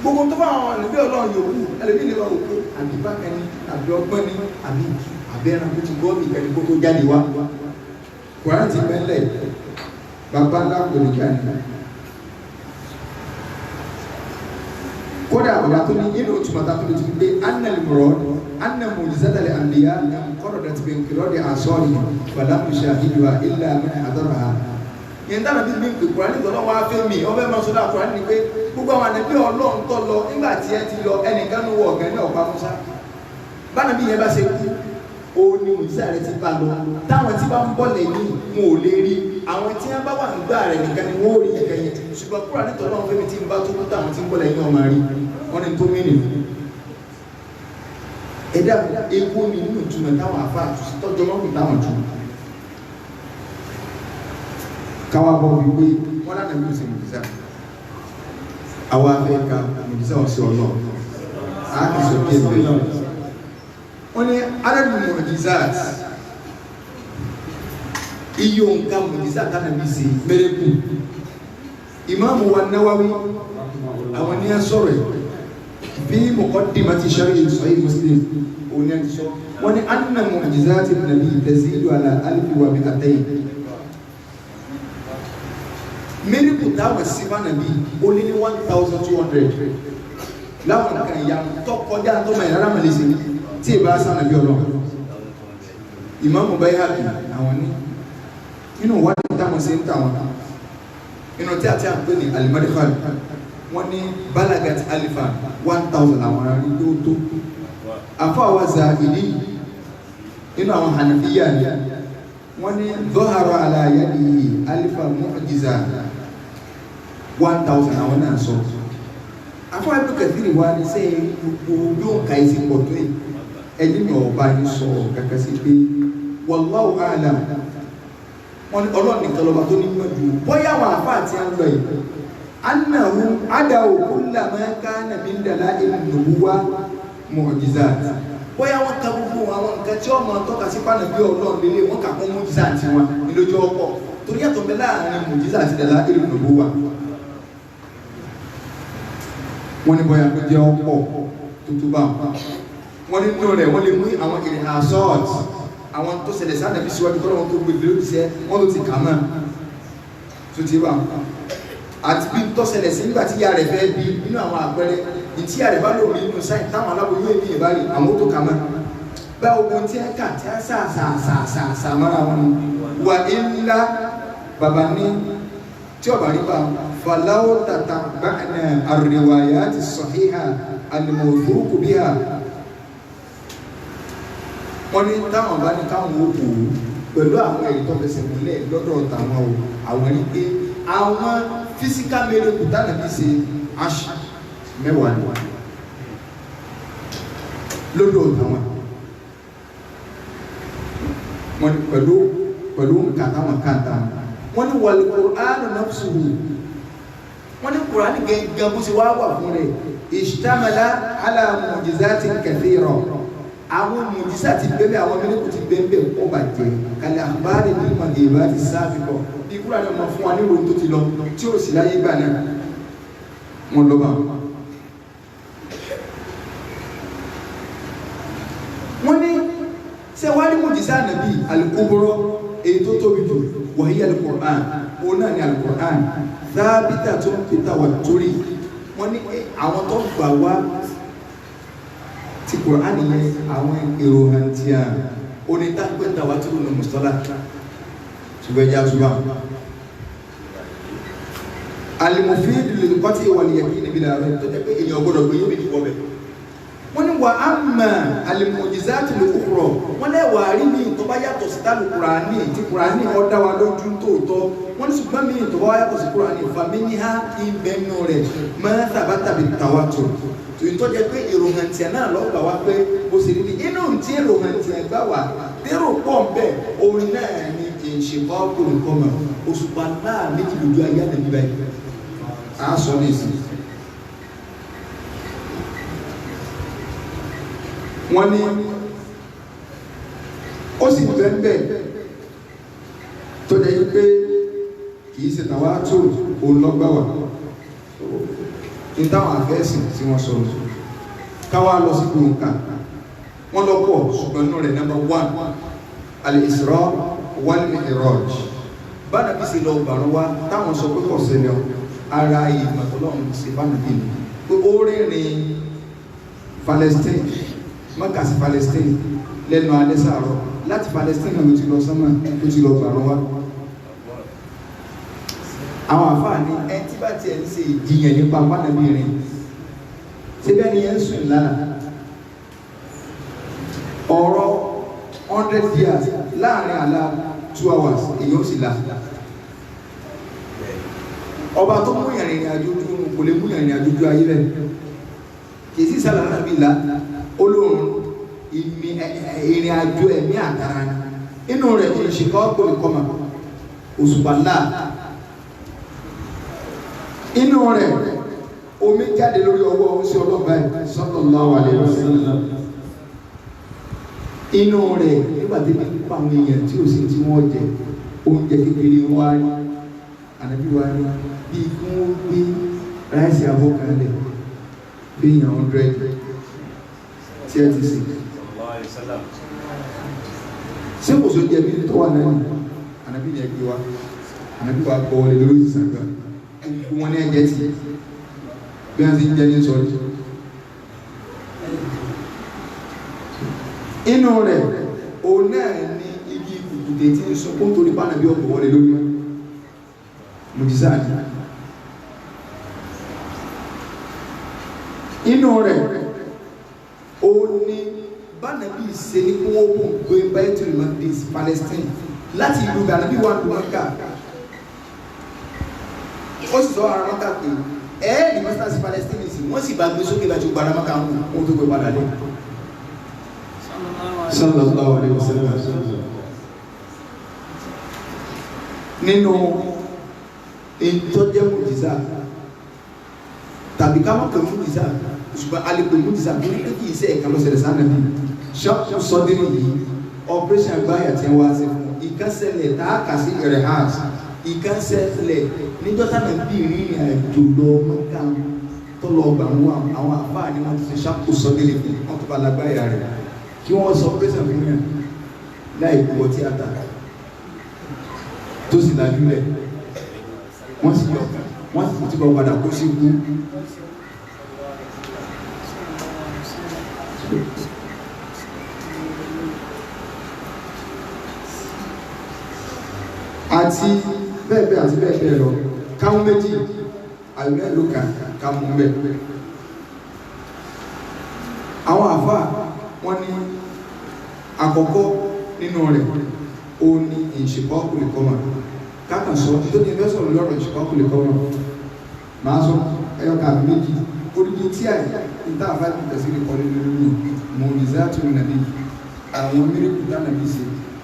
gbogbo tó bá àwọn àlùbí Ọlọ́run yòókù ẹlẹ́bí lè wá òkú àbí bákẹ́ni àbí ọgbọ́n ni àbí àbẹ́ràn tó ti gbọ́ọ̀mì ìkẹ́ni kó tó jáde wá Kùránì ti mẹ́lẹ̀ bàbá ńlá kò ní jáde kódà ọ̀dà tó ní inú òtúmọ̀tà tó ní ti pé annal murad anna mu'jizata al anbiya qaradat bi inqiradi asari falam yushahiduha illa man hadaraha yẹn dáná bí mi pè Kùránì tó lọ́wọ́ afẹ́ mi ọbẹ̀ máa sọ́dọ̀ Kùránì ni pé gbogbo àwọn ànábì Ọlọ́run tó lọ nígbà tí ẹ ti lọ ẹnìkan ní wọ ọ̀gá ní ọ̀pá Musa báná bí yẹn bá ṣe kú ó ní musa rẹ ti bá lọ táwọn tí bá ń bọ̀ lẹ́yìn wọn ò lè rí àwọn tí wọ́n bá wà nígbà rẹ̀ nìkan ni wọ́n ò rí ẹ̀kẹ́ yẹn ṣùgbọ́n Kùránì tó lọ́wọ́ fẹ́mi tí ń bá tó kú táwọn tí ń bọ̀ lẹ́yìn ọmọ rí wọ́n ní tó mìíràn ẹ̀dá ewu mi nínú ìtumọ̀ táwọn afá àtúnṣe tọ́jọ́ mọ́kùn táwọn jù káwá bọ̀ wípé wọ́n lánàá bí ó ṣe mùjísà àwọn afẹ́ka mùjísà ọ̀sẹ̀ ọ̀nà àkìsọ̀ kéèké wọ́n ní adadu mùjísàt iye òǹkà mùjísà tánàbí sí mẹ́rẹ́kù ìmáàmù wa Nawawi àwọn ní ẹ sọ̀rọ̀ bí muqaddimati sharhi Sahih Muslim òní ẹ sọ wọ́n ní anna mùjísàt nàbí tazidu ala alfi wa mi'atayn mẹ́rẹ́kù táwọn sífà nàbí ó ní 1,200 láwọn kan ya tọkọjá tó mọ̀ ìrárá màlẹ́sẹ̀ tí ì bá sàn nàbí Ọlọ́run Ìmáàmù Bayhaqi àwọn ní inú wádìí táwọn sí ń tàwọn inú tí a ti à ń pè ní al-Madkhal wọ́n ní balagat alifa 1,000 àwọn ará ní tó tó afáwà Zahiri inú àwọn Hanafiya ni wọ́n ní dhahara ala yadihi alifa mu'jiza 1,000 àwọn náà sọ afáwà Ibn Kathir wà ní sẹ́yìn gbogbo yóò ka ìsìn pọ̀ tó yìí ẹni ní ọba ní sọ kàkà sí pé wallahu a'lam wọ́n ní Ọlọ́run nìkan lọ́ba tó ní mọ̀ jù bóyá àwọn àfá àti àlọ́ yìí annahu adaw kullama kana min dalail an-nubuwah mu'jizat bóyá wọ́n ka gbogbo àwọn nǹkan tí ọmọ tọ́ka sí pàánà bí Ọlọ́run lélé wọ́n kà fún mu'jizat àti wọn nílójú ọkọ̀ torí yàtọ̀ bẹ láàrin mu'jizat àti dalail an-nubuwah wọ́n ní bóyá ló jẹ́ ọkọ̀ tuntun bá wọ́n ní nínú rẹ̀ wọ́n lè mú àwọn ìrìn assault àwọn tó ṣẹlẹ̀ sáà nàbí síwájú kọ́ lọ́wọ́ tó gbé ìlú ìṣẹ́ wọ́n ló ti kà mọ́ tó ti bá àti bí tó ṣẹlẹ̀ sí nígbà tí ìyá rẹ̀ fẹ́ bí nínú àwọn àpẹẹrẹ ìtí ìyá rẹ̀ bá lò rí nínú sáì táwọn aláboyún èmi ìbá rí àwọn tó kà mọ́ bá ogun tí ẹ kà tí a sà mọ́ra wọn wà ńlá bàbá ní tí ọba rí bá fàláwó tàtà bá ar-riwayat as-sahiha al-mawthuq biha wọ́n ní táwọn bá ní káwọn ó kò pẹ̀lú àwọn ẹ̀rí tó fẹsẹ̀ múlẹ̀ lọ́dọ̀ tàwọn àwọn ẹni pé àwọn physical miracle tánà bí ṣe aṣ mẹ́wàá ni lọ́dọ̀ tàwọn wọ́n ní pẹ̀lú nǹkan táwọn kàńtà wọ́n ní wal Qur'anu nafsuhu wọ́n ní Qur'ani gẹ́gẹ́ bó ṣe wá wà fún rẹ̀ ishtamala ala mu'jizatin kathira àwọn mùjísà ti bẹ́ẹ̀ àwọn mẹ́lẹ́kù ti bẹ́ẹ̀ kọ́ bàjẹ́ kalẹ̀ àbáre ní màgèbá ti sáàfì kọ́ bí kúrò àdé ọmọ fún wa ní ìròyìn tó ti lọ tí ó sì láyé gbà náà wọn lọ bá wọn ní ṣe wá ní mùjísà nàbí al-kubra èyí tó tóbi jù wa hiya al-Qur'an òun náà ní al-Qur'an thabita tó ń fi tawatturi wọn ní àwọn tó gbà wá ti Qur'an yẹn àwọn èrò hàntí à onítàgbẹ́ tàwátìrù ní mùsọ́lá ṣùgbọ́n ẹjá ṣùgbọ́n al-mufid lil-qat'i wal-yaqin níbi láàrin tó jẹ́ pé èyàn gbọ́dọ̀ gbé yóò bí wọ́bẹ̀ wọ́n ní wà á mà al-mu'jizat al-ukhra wọ́n lẹ́wà rí ní tó bá yàtọ̀ sí tàbí Qur'ani tí Qur'ani ọdá wa lójú tóòtọ́ wọ́n ní ṣùgbọ́n mi tó bá yàtọ̀ sí Qur'ani faminha ìbẹ̀nù rẹ̀ ma thabata bit-tawatur tó jẹ́ pé ìròhàn tí a náà lọ́gbà wá pé bó ṣe rí inú tí ìròhàn tí a gbà wá dérò pọ̀ ń bẹ̀ orin náà ní ìṣèkọ́ kòrìkọ́mọ̀ òṣùpá náà méjì lójú ayé àdàbí báyìí a sọ ní ìsìn wọ́n ní ó sì bẹ́ẹ̀ tó jẹ́ pé kìí ṣe tàwa tó òun lọ́gbà wá ní táwọn àfẹ́sìn tí wọ́n sọ̀rọ̀ káwà lọ sí gbòǹkà wọ́n lọ pọ̀ ṣùgbọ́n náà rẹ̀ number 1 al-Isra wal-Mi'raj bánà bí sí lọ gbàrún wá táwọn sọ pé kọ̀ sílẹ̀ ara ìmọ̀tọ́lọ́run sí bánà bí pé ó rìnrìn Palestine Mákà sí Palestine lẹ́nu alẹ́ sàárọ̀ láti Palestine ló ti lọ sánmà tó ti lọ gbàrún wá àwọn àfáà ní ẹ tí bá tiẹ̀ ń ṣe ìjìyàn nípa pánàbìnrin tí bẹ́ẹ̀ ni yẹn ń sùn lára ọ̀rọ̀ 100 years láàrin àlá 2 hours èyí ó sì lá ọba tó mú ìrìn àjò ojú kò lè mú ìrìn àjò ojú ayé rẹ̀ kìí sí sálà náà bí lá olóòrùn ìrìn àjò ẹ̀mí àtàrà inú rẹ̀ kò lè ṣe kọ́ kò lè kọ́mà òṣùpá láà inú rẹ̀ omi jáde lórí ọwọ́ oúnjẹ ọlọ́gbà sallallahu alaihi wasallam inú rẹ̀ nígbàtí bí pa àwọn èèyàn tí ò sí tí wọ́n jẹ oúnjẹ kékeré wá rí ànábí wá rí bí kí wọ́n gbé ráìsì abọ́kalẹ̀ bí èèyàn 100 tí ẹ ti sì ṣé kò só jẹ bí tó wà náà ànábí ni ẹgbẹ́ wa ànábí wa gbọ́ wọlé lórí ìsàgbà wọ́n ní ẹjẹ́ tí bí wọ́n ti ń jẹ́ ní sọ́rí inú rẹ̀ o náà ní igi ìkùkùté tí ń sọpọ̀ torí pánà bí ọkọ̀ wọlé lórí mùjísáàdì inú rẹ̀ o ní bánàbí ìṣe ní kí wọ́n kún gbé Baitul Maqdis Palestine láti ìlú bánàbí wà ní Mákà ó sì sọ ara Mákà pé ẹ́ẹ̀dì masters Palestine sí wọ́n sì bá gbé sókè láti gbára Mákà wọn tó gbé padà lé sallallahu alaihi wasallam nínú ìtọ́jẹ́ mùjísà tàbí ká má pè mùjísà ṣùgbọ́n a lè pè mùjísà bí ní kí iṣẹ́ ẹ̀ka lọ́sẹ̀rẹ̀ sánàbí ṣọ́pù sọ́dínì yìí operation gbáyà tí wọ́n á sí fún ìkánṣẹ́lẹ̀ tààkà sí ẹ̀rẹ̀ house ìkánṣẹ́lẹ̀ níjọ́ sánàbí ìrìn àjò lọ mọ́ká tó lọ gbà wọ́n àwọn àfáà ni wọ́n ti fi ṣọ́pù sọ́dínì fún wọn tó bá lágbáyà rẹ̀ kí wọ́n sọ operation fún yẹn láì gbọ́ tíátà tó sì lájú rẹ̀ wọ́n sì yọ wọ́n sì ti bọ̀ padà kó sí kú àti bẹ́ẹ̀ àti bẹ́ẹ̀ lọ káwọn méjì àìmẹ́ ló kà káwọn mẹ́ àwọn àfáà wọ́n ní àkọ́kọ́ nínú rẹ̀ ó ní ìṣèpọ́kù lè kọ́mà kákan sọ tó ní ẹgbẹ́ sọ̀rọ̀ lọ́rọ̀ ìṣèpọ́kù lè kọ́mà máa sọ ẹyọkà méjì orígi tí àì níta àfáàdì tẹ̀sí lè kọ́ nínú mọ̀lìzátù nàbí àwọn mẹ́rẹ́kù dánàbí sí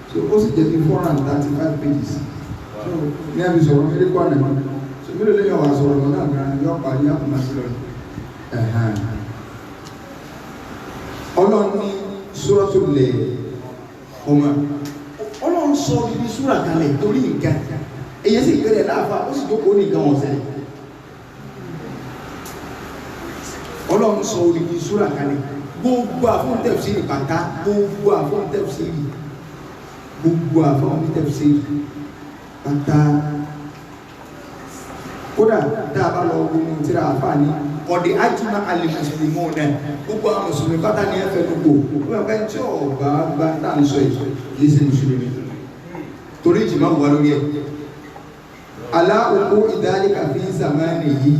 so ó sì jẹ́ bí 435 pages so ní àbí sọ̀rọ̀ mẹ́rẹ́kù ànàbí so mílò lẹ́yìn ọ̀wà sọ̀rọ̀ lọ́nà àgbà yọ parí àkùnmá sí lọ ọlọ́run ní Suratul ọmọ ọlọ́run sọ ibi súrà kalẹ̀ torí nǹkan èyí sì gbẹ̀rẹ̀ láàfà ó sì jókòó ní nǹkan ọ̀sẹ̀ ọlọ́run sọ ibi súrà kalẹ̀ gbogbo àfọ́ntẹ̀fsírì pàtà gbogbo àfọ́ntẹ̀fsírì pàtà kódà tá a bá lọ gbogbo tíra àfà ní ọ̀dẹ̀ ajima alìmùsùlùmọ́ náà gbogbo àwọn mùsùlùmí pátá ní ẹfẹ́ gbogbo wọ́n fẹ́ tí ọ̀gbà bá dáa ń sọ yìí ṣe mùsùlùmí torí ìjìmá wà lórí ẹ̀ aláòkú ìdálẹ́kà fi zamani yìí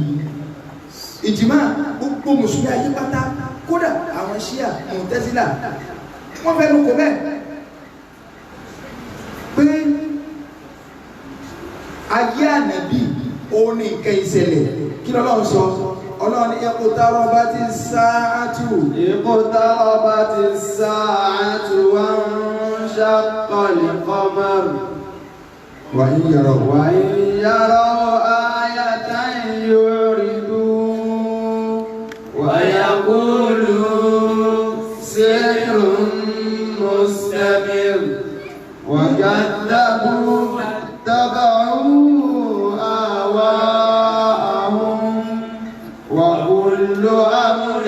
ìjìmá gbogbo mùsùlùmí ayé pátá kódà àwọn ṣíà mùtẹ́sílà wọ́n fẹ́ lóko bẹ́ẹ̀ pé ayé ànàbí òun ní nǹkan ìṣẹ̀lẹ̀ kí lọ́lọ́run sọ ọlọ́run iqtarabati s-sa'atu wa inshaqqa al-qamar wa in yaraw ayatan yuridu wa yaqulu sihrun mustamir wa kadhabu wattaba'u وكل أمر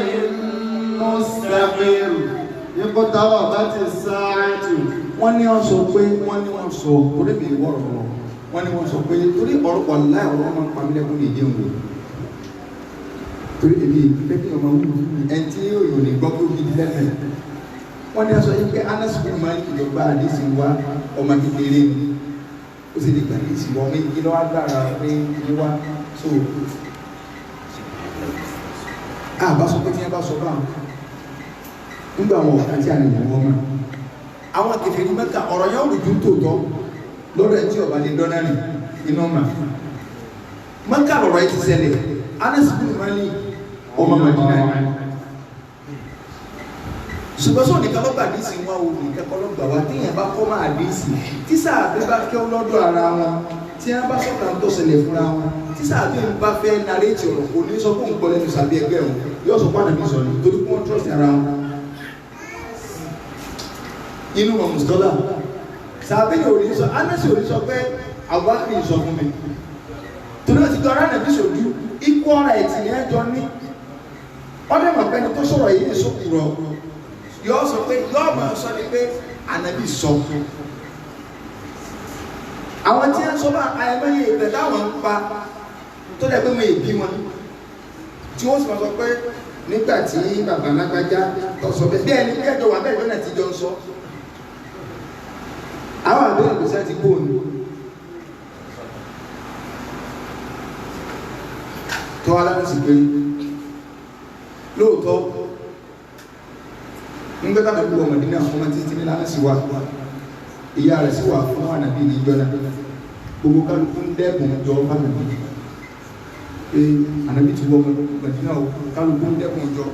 مستقر اقتربت الساعة wọ́n ní wọ́n sọ pé torí mi wọ́rọ̀ lọ wọ́n ní wọ́n sọ pé torí ọ̀rọ̀pọ̀ láì ọ̀rọ̀ máa ń pa mílẹ̀ fún ìdí òun torí èmi ìpínlẹ̀ kí ọmọ wúlò ẹni tí yóò ní gbọ́ pé ó gidi lẹ́nu wọ́n ní wọ́n sọ yí pé Anas bin Malik ìjọba àdéhùn wa ọmọ kékeré ni ó sì lè gbà ní ìsìnkú ọmọ ìdí lọ́wọ́ agbára pé ní wá so àbá sọ pé tí ẹ bá sọ báwọn nígbà àwọn ọ̀gá tí a lè wọ́n mọ́ àwọn kèfèrí Mẹ́kà ọ̀rọ̀ yẹn rùjú tòótọ́ lọ́dọ̀ ẹ̀ tí ọba lè dọ́nà rìn iná mà Mẹ́kà lọ̀rọ̀ ẹ̀ ti ṣẹlẹ̀ Anas bin Malik ọmọ Mẹ́dínà ṣùgbọ́n sọ nìkan lọ́gbà díìsì wọn ò ní kẹ́kọ̀ọ́ lọ́gbà wá téèyàn bá kọ́ máa díìsì tí sáàbí bá kẹ́ lọ́dọ̀ ara wọn tí wọ́n bá sọ̀tà ń tó ṣẹlẹ̀ fúnra wọn tí sáàbí ń bá fẹ́ naréètì ọ̀rọ̀ kò ní sọ fún nǹkan lẹ́nu sàbí ẹgbẹ́ wọn yóò sọ fún àdàbí sọ ní torí pé wọ́n trọ́sì ara wọn. inú wọn mùsùlùmá sàbí yóò rí sọ Anasi ò ní sọ pé àwọn kì í sọ fún mi torí wọ́n ti gbọ́ ara nàbí sòdú ikú ọ̀rọ̀ ẹ̀tì yẹn jọ ní ọdẹ mọ̀pẹ́ni tó sọ̀rọ̀ yìí ní sókùrọ̀ yóò sọ pé yóò máa sọ ni pé ànábì sọ àwọn tí wọ́n sọ bá ayẹmẹ́yẹ ìgbẹ́ táwọn ń pa tó dẹ̀ pé mo èbí wọn tí wọ́n sì máa sọ pé nígbà tí bàbá lágbájá tó sọ bẹ́ẹ̀ bẹ́ẹ̀ ni kẹ́ẹ̀dọ̀ wà bẹ́ẹ̀ lọ́nà tí jọ ń sọ àwọn àbẹ́rẹ́ ìgbésẹ̀ ti bóònù tó aláàrùn sí pé lóòótọ́ ń gbẹ́ta nàbí wọ Mọ̀dínà ọmọ títí ní láàrín sí wà ìyá rẹ̀ sí wà fún ànàbí ní ìjọ́nà gbogbo kálukú ń dẹ́kùn jọ fánàbí pé ànàbí ti wọ Mọ̀dínà kálukú ń dẹ́kùn jọ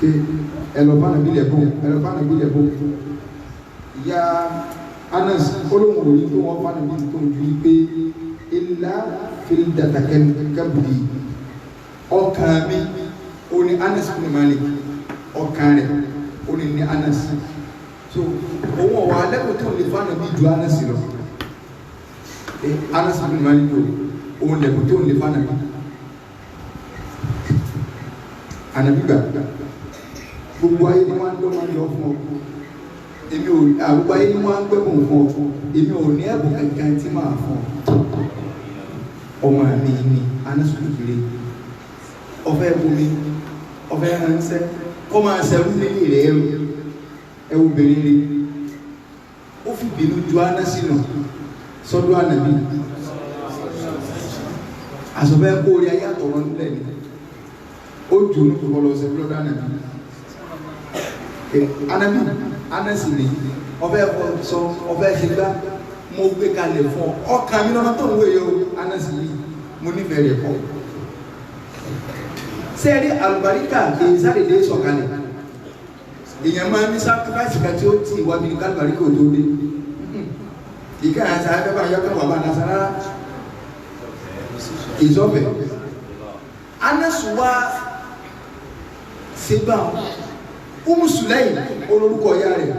pé ẹlọ fánàbí lẹ̀kùn ìyá Anas olóhùn òní tó wọ́n fà níbi tó ń ju pé ilá fìlí dàtà kẹ́bùdì ọkàn mi ó ní Anas bin Malik ọkàn rẹ̀ ó ní Anas so òun ọ̀wọ́ alẹ́kùn tó lè fà níbi ju Anas lọ Anas bin Malik òun lẹ́kùn tó lè fà níbi Ànábì gbà gbogbo ayé ni wọ́n ń lọ́ máa ń yọ fún ọ èmi ò àgbà yìí ni wọ́n á gbẹ́bùn fún ọ èmi ò ní ẹ̀bùn kankan tí máa fún ọ ọmọ mi ni anásùkú kiri ọ̀fẹ́ bomi ọ̀fẹ́ ránṣẹ́ kọ́ máa ṣẹ́rú nílé rẹ̀ ẹ̀rù obìnrin rí ó fi bínú ju anásínà sọ́dọ̀ Ànábì àsọ̀bẹ́ kó orí ayé àtọ̀rọ̀ nílẹ̀ ni ó jù ní kòkòrò ọ̀sẹ̀ lọ́dọ̀ Ànábì Anasi ni ọbẹ̀ sọ ọbẹ̀ ṣe gbá mo gbé kalẹ̀ fún ọ ọkàn mi lọ́nà tó ń wéyọ Anasi yìí mo nífẹ̀ẹ́ rẹ̀ pọ̀ sẹ́ẹ̀rí àlùbáríkà èyí sáré dé sọ̀kalẹ̀ èèyàn máa ní sáfífáìsì kan tí ó ti wá mi ní kálùbáríkà ò tó dé ìka àti àgbẹ̀bà yọkàn wà bá nasara ìsọ̀bẹ̀ Anasi wá ṣe bá Sulaim olórúkọ ya rẹ̀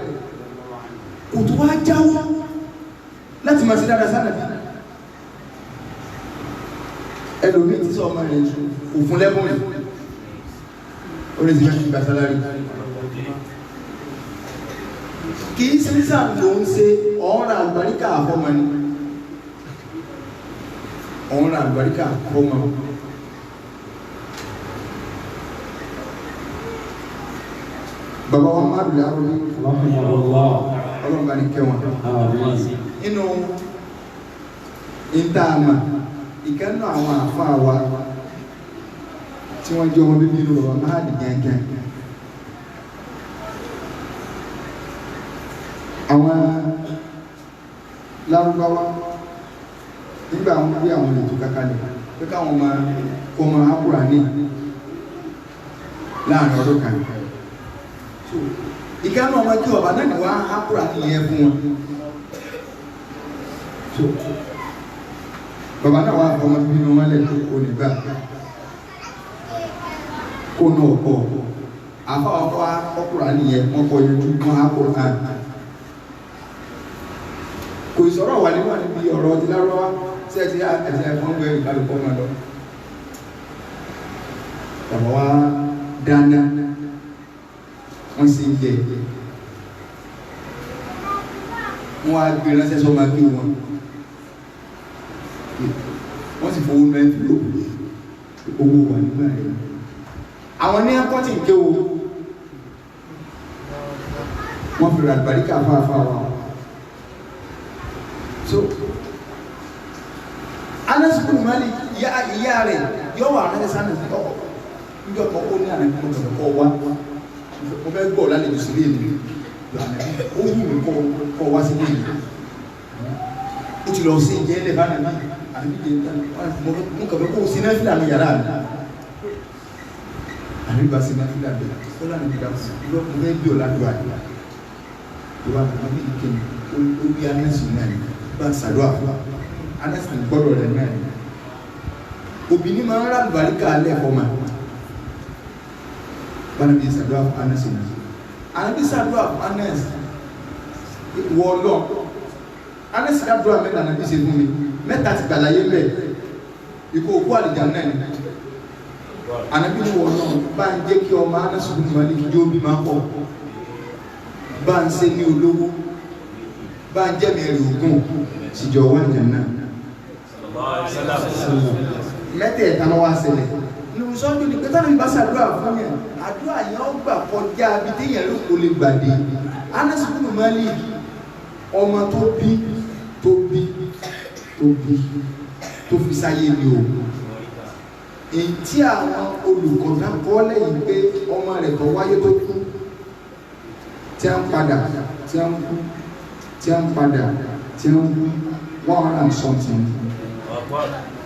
kò tó wá jáwọ́ láti máa ṣe dáadáa sánàbí ẹlòmí tí sọ ọmọ rẹ̀ òfin lẹ́bùn rẹ̀ orí ti fẹ́ gbà sálárì kì í sí sáà ló ń ṣe ọ̀rọ̀ àgbàríkà àfọ́mọ́ ni ọ̀rọ̀ àgbàríkà àfọ́mọ́ bàbá wa máa dùn àrùn ọlọ́run bá ní kẹwọn inú ìtaàmà ìkẹ́nà àwọn àfáà wa tí wọ́n jẹ́ ọmọ bíbí inú bàbá máa dì gẹ́gẹ́ àwọn lárúbáwá nígbà àwọn bí àwọn ètò kakalẹ̀ pé káwọn máa kọ́ máa hákùrà ní láàrin ọdún kan ìkànnì ọmọ kí ọba náà ni wọ́n á hákùrà nìyẹn fún wọn bàbá náà wà fọmọ bíbí wọn lẹ́nu kò ní gbà kó náà kọ́ àfa ọkọ̀ ọkùrà nìyẹn wọ́n kọ́ yẹn tó wọ́n hákùrà kò ìsọ̀rọ̀ wà níbi ọ̀rọ̀ ti lárọ́wá sí ẹ̀tí ẹ̀fọ́n gbé ìkàlùkọ́ máa lọ bàbá wa dáná wọ́n sì ń jẹ wọ́n á gbé ránṣẹ́ sọ máa gbé wọn wọ́n sì fowó náà fi lóògùn owó wà nígbà rẹ̀ àwọn ní akọ́tì ń kéwò wọ́n fi ràgbàríkà fáfáà wa so Anas bin Malik ìyá rẹ̀ yóò wà ránṣẹ́ sánà sí ọkọ̀ níjọ́ kọ́kọ́ ní àná kọ́ wá mo fẹ́ gbọ́ lálejò sílé mi ó wù mí kọ́ wá sílé mi ó ti lọ sí ìjẹ́ ilẹ̀ bá nàbí àbí mo kàn fẹ́ kó sí náà fílà ní yàrá mi àbí bá sí náà fílà bẹ̀rẹ̀ ó lànà ìgbà mo fẹ́ bí ọ̀la dùn àdúrà tó bá nàbí ìkéni ó bí Anasi náà ní bá sàdó àfúrà Anasi gbọ́dọ̀ rẹ̀ náà ní obìnrin máa ń rà lùbáríkà alẹ́ ẹ̀kọ́ máa bana bi sadua Anas ni anabi sadua Anas wo lo Anas sadua me na bi se fún mi mẹ́ta ti gbàlàyé ńbẹ̀ iko ku aljanna ni anabi ni wo lo bá ń jẹ́ kí ọmọ Anas bin Malik jo bi ma ko bá ń ṣe ní olówó bá ń jẹ́ mi rí ogun si jo wa janna sallallahu alaihi wasallam mẹ́tẹ̀ tan wa ṣẹlẹ̀ sọ́jú ní pẹ́tà ní ìbáṣà àdúrà fún yẹn àdúrà yẹn ó gbà kọjá bí téèyàn ló kò lè gbàdé Anas bin Malik ọmọ tó bí tó fi sáyé ni o èyí tí àwọn olùkọ́ náà kọ́ lẹ́yìn pé ọmọ rẹ̀ tó wáyé tó kú tí a ń padà tí a ń kú tí a ń padà tí a ń kú 100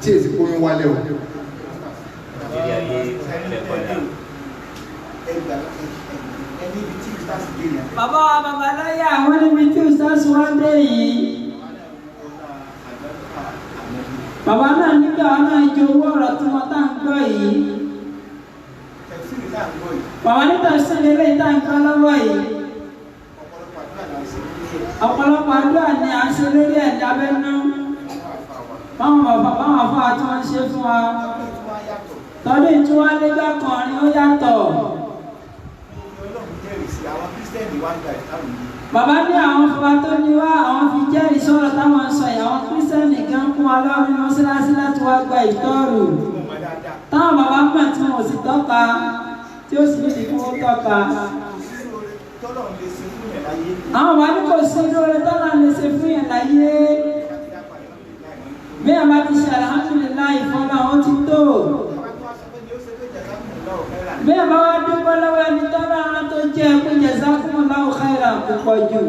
tí èsì kó yín wálé o. bàbá wa babaláyà àwọn níbi tí ustaz wá dé yìí bàbá náà nígbà wọn náà jẹ owó ọ̀rọ̀ tí wọ́n tá ń gbọ́ yìí bàbá nígbà sílẹ̀ lè tá ń kọ́ lọ́wọ́ yìí ọ̀pọ̀lọpọ̀ àdúrà ni à ń ṣe lórí ẹ̀dá bẹ́nu báwọn afọ àti wọn ṣe fún wa tọ́lú ìtura lẹ́gbẹ́ kọrin ó yàtọ̀. Bàbá ní àwọn fọba tó ní wá àwọn fi jẹ́rìí sọ̀rọ̀ táwọn sọ yìí àwọn kírísítẹ́nì kan kún wa lọ́wọ́ nínú mọ́ṣáláṣí láti wá gba ìtọ́rù táwọn bàbá pẹ̀ tí wọn ò sì tọ́ka tí ó sì ní ìdí kí wọ́n tọ́ka. Àwọn bàbá ní kò sí lóore tọ́lá lè ṣe fún yẹn láyé bí a bá ti ṣe alhamdulilayi fọlá wọn ti tó bí a bá wá dúpọ́ lọ́wọ́ ẹni tọ́lá ara tó jẹ́ pé jazakumullahu khairan kò pọ̀ jù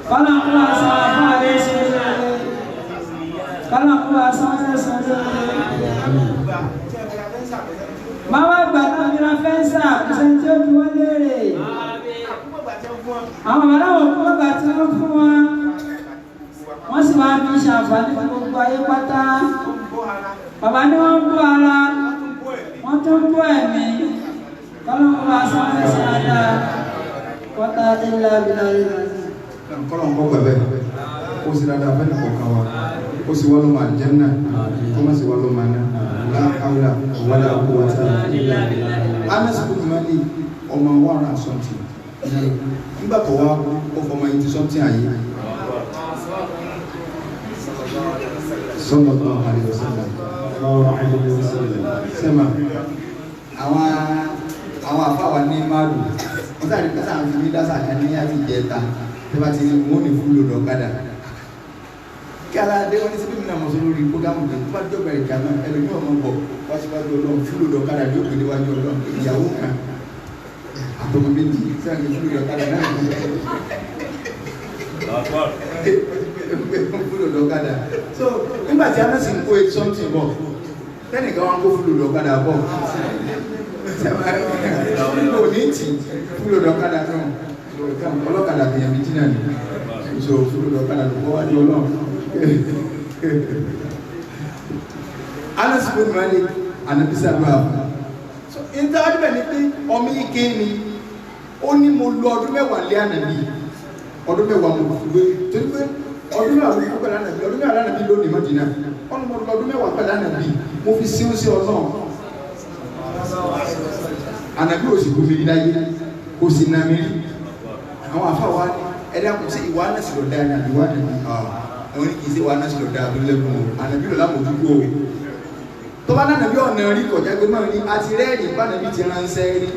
kọ́lá kó wá sọ àbá rẹ̀ ṣe lóore kọ́lá kó wá sọ rẹ̀ ṣe lóore. Máa wá gbà náà nira fẹ́ǹsà kò sẹ́ni tí ó fi wọ́n léèrè àwọn bàbá náà wò kó bàbá tí wọ́n fún wọn wọ́n sì máa fi ṣàǹfààní fún gbogbo ayé pátá. Bàbá ní wọ́n ń bú ara wọ́n tún ń bú ẹ̀mí kọ́lọ́mù bá sáré sí ada wọ́tá ilẹ̀ abilà yìí. kọ́lọ́mù kọ́ gbẹ̀bẹ̀ kó sì dáadáa fẹ́ nìkọ̀ọ̀kan wa kó sì wọ́n ló máa jẹ́ náà kó má sì wọ́n ló máa ná láàkàwùlà wọ́lá kó wá sára. Anas bin Malik ọmọ wàrà sọ́ọ̀tì nígbà tó wá ó fọmọ yìí ti sọ́ọ̀tì àyè. Sallallahu alaihi wasallam. Sema àwọn àfáwà ní máàlù wọ́n sáré kásá àwọn ìfìmí dásà kan ní àti ìjẹta tí wọ́n ti ní wọ́n ní fúlò lọ́kadà kí aláàdé wọ́n ní sí bíbí náà mọ̀ sí lórí prógámù tó bá jọ bẹ̀rẹ̀ ìkànnà ẹlòmí ọmọ bọ̀ wáṣíwájú ọlọ́run fúlò lọ́kadà ní òkè níwájú ọlọ́run ìyàwó kan àtọmọ méjì sẹ́yìn fúlò lọ́kadà náà fúlò lọ́kadà. So nígbà tí a náà sì ń kó eight something bọ̀ tẹ́nìkan wọn kó fúlò lọ́kadà bọ̀ kò ní tì fúlò lọ́kadà náà ọlọ́kadà bìyàn méjì náà ni so fúlò lọ́kadà ló kọ́ wájú ọlọ́run. Anas bin Malik anabisa do àbá so níta ọdún bẹ̀ ni pé ọmọ ike ni ó ní mo lo ọdún mẹ́wàá lé ànàbí ọdún mẹ́wàá mo gbé torí pé ọdún mẹ́wàá mo pẹ̀lú ànàbí ọdún mẹ́wàá ànàbí ló ní Mádínà ọdún mo lo ọdún mẹ́wàá pẹ̀lú ànàbí mo fi sí oṣù ọlọ́run ànàbí òsì kò fi rí láyé kò sì nà mí rí àwọn afáwa ẹ̀dá kò sí ìwà náà sì lọ dáa ní àdúrà nàbí àwọn ní kì í sí ìwà náà sì lọ dáa tó lẹ́kùn ànàbí lọ lámòjúkú o tó bá nàbí ọ̀nà rí kọjá pé máa ní àti rẹ́ẹ̀rì bá nàbí ti ránṣẹ́ rí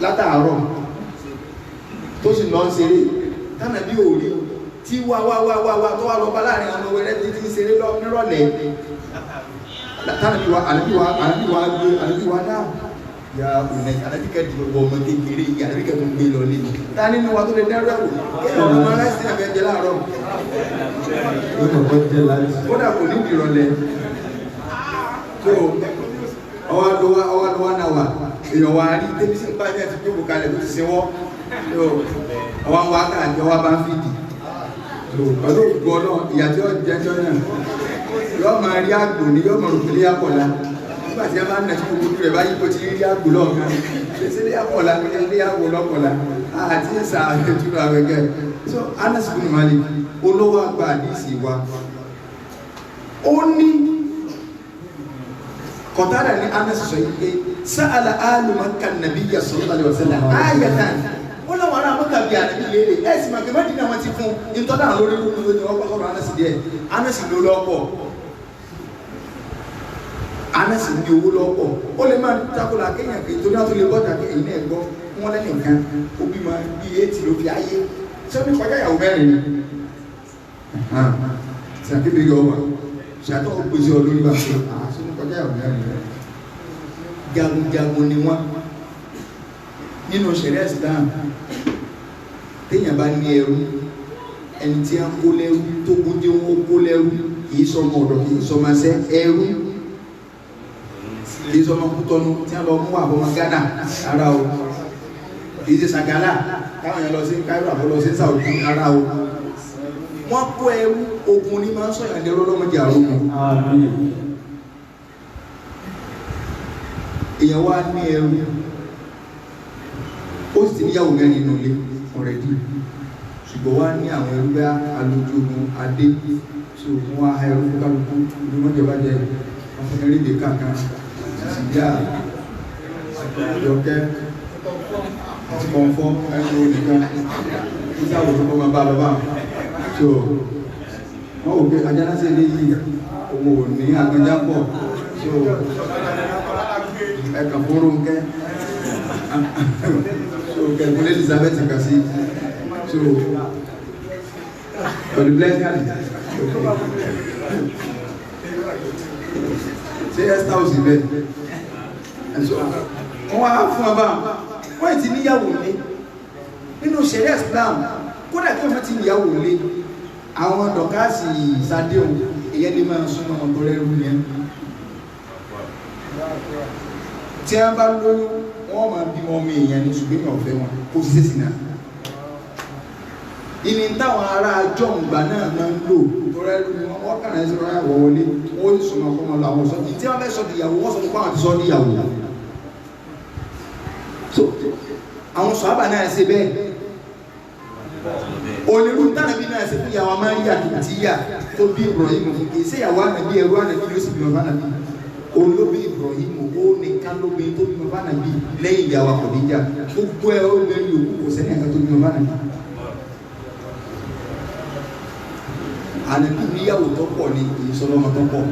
látàárọ̀ tó sì lọ ń ṣeré tánàbí ò rí tí wá tó wá lọ bá láàrin àwọn ọmọ ẹrẹ́ tí ń ṣeré nírọ̀lẹ́ tánàbí wa náà ya ònà ànábì kẹ́ẹ̀dì lọ́wọ́ ọmọ kékeré yìí ànábì kẹ́ẹ̀dì gbé lọ lé ta nínú wa tó lè dẹ́rù ẹ̀wò kéèyàn ọmọ aláìsí ẹ̀fẹ́ jẹ láàárọ̀ kódà kò ní ìrọ̀lẹ́ tó ọwọ́ lọ́wọ́ náà wà èèyàn wa rí débi sí nípa ẹ̀jẹ̀ ti jókòó kalẹ̀ tó ti ṣe wọ́ ọwọ́ wa káàkiri ọwọ́ bá ń fìdí pẹ̀lú òkú ọlọ́ ìyá tí ó jẹjọ́ náà yọ́ máa rí àgbò ní yọ́ máa rò pẹ̀lú àpọ̀lá nígbà tí a máa ń nà tí gbogbo rẹ̀ báyìí kó ti rí àgbò lọ́ọ̀kan ṣe lé àpọ̀lá ní àgbò lọ́pọ̀lá àti ìsà àjẹjúrò àwẹ̀gẹ́ so Anas bin Malik olówó àgbà àdìsí wa ó ní Qatada ní Anas sọ yìí pé sa'ala alu Makka nabiyya sallallahu alaihi wasallam ayatan wọ́n lọ́wọ́ ará Mọ́kà bí ànábì léèrè ẹ̀ sì máa gbé Mádínà wọn ti fún ìtọ́dá àwọn olórí lórí ní wọ́n pàkọ́rọ̀ Anas díẹ̀ Anas ló lọ́pọ̀ Anas ní owó lọ́pọ̀ ó lè máa takọ́lá kéèyàn pé tó dáa tó lè bọ́ta pé èyí náà gbọ́ wọn lẹ́nu nǹkan òbí máa bí etí ló fi ayé ṣé ó ní kọjá ìyàwó mẹ́rin ni ṣàkébé yọ wà ṣàtọ́ òpèsè olórí wa ṣe àṣẹ ní kọjá ìyàwó mẹ́rin jagunjagun ni wọ́n nínú ṣẹ̀ríà Islam téèyàn bá ní ẹrú ẹni tí a ń kó lẹ́rú tó kún tí wọ́n kó lẹ́rú kìí sọmọ ọ̀dọ̀ kìí sọmọ ṣẹ́ ẹrú kì í sọ ọmọ Kútọ́nù tí wọ́n lọ mú àbọ̀mọ Ghana ara o kì í ṣe Ṣàgálà káwọn yẹn lọ sí Cairo àbọ̀ lọ sí Saudi ara o wọ́n kó ẹrú ogun ní máa ń sọ̀yàn lẹ́rọ lọ́mọdé àrùn èèyàn wá ní ẹrú ó sì ti níyàwó mẹ́rin nínú ilé ọ̀rẹ́dì ṣùgbọ́n wá ní àwọn ẹrú bá alójú ogun adé tí wọ́n á ẹrú fún kálukú ní wọ́n jẹba jẹ wọ́n fún ẹrí ìdè kankan ìyá ìjọkẹ́ àti kọ̀ǹfọ́ ẹrú nìkan nígbàwó tó kọ́ máa bá lọ bá so wọ́n wò pé ajánásí ilé yìí òun ò ní agbẹjá pọ̀ so ẹ̀kà fóró ń kẹ́ so kẹ̀kún Elizabeth kà sí so pẹ̀lú blẹ́kàlì ṣe ẹ́stà òsì bẹ́ẹ̀ wọ́n wá fún ọba wọ́n ti níyàwó ní nínú ṣẹ̀ríà Islam kódà kí wọ́n ti níyàwó ní àwọn dọ̀kásì ìsádéhùn èyẹ́ lè máa súnmọ́ ọmọ rẹ̀rù ní ẹ́ tí a bá lóyún wọ́n máa bí wọn mi èèyàn ní ṣùgbọ́n ọ̀fẹ́ wọn kò sí sí náà ìní táwọn ará ajọ́ ìgbà náà máa ń lò tó rẹ̀rù ní wọ́n kàrà ẹ́sì rẹ̀ àwọ̀ wọlé wọ́n sì súnmọ́ ọkọ̀ wọn làwọn sọ tí wọ́n fẹ́ sọ di ìyàwó wọ́n sọ pé àwọn ti sọ di ìyàwó àwọn sọ̀hábà náà ṣe bẹ́ẹ̀ onírú tánàbí náà ṣe fún ìyàwó Máríyà tí yà tó bí Ibrahim fún kì í ṣe ìyàwó ànàbí ẹrú ànàbí ló sì bí ọba ànàbí olóbi Ibrahim ó nìkan lóbi tó bí ọba ànàbí lẹ́yìn ìyàwó Khadija gbogbo ẹ ó lẹ́yìn òkú kò sẹ́ni ẹ̀ka tó bí ọba ànàbí ànàbí níyàwó tó pọ̀ ní ìsọlọ́mọ tó pọ̀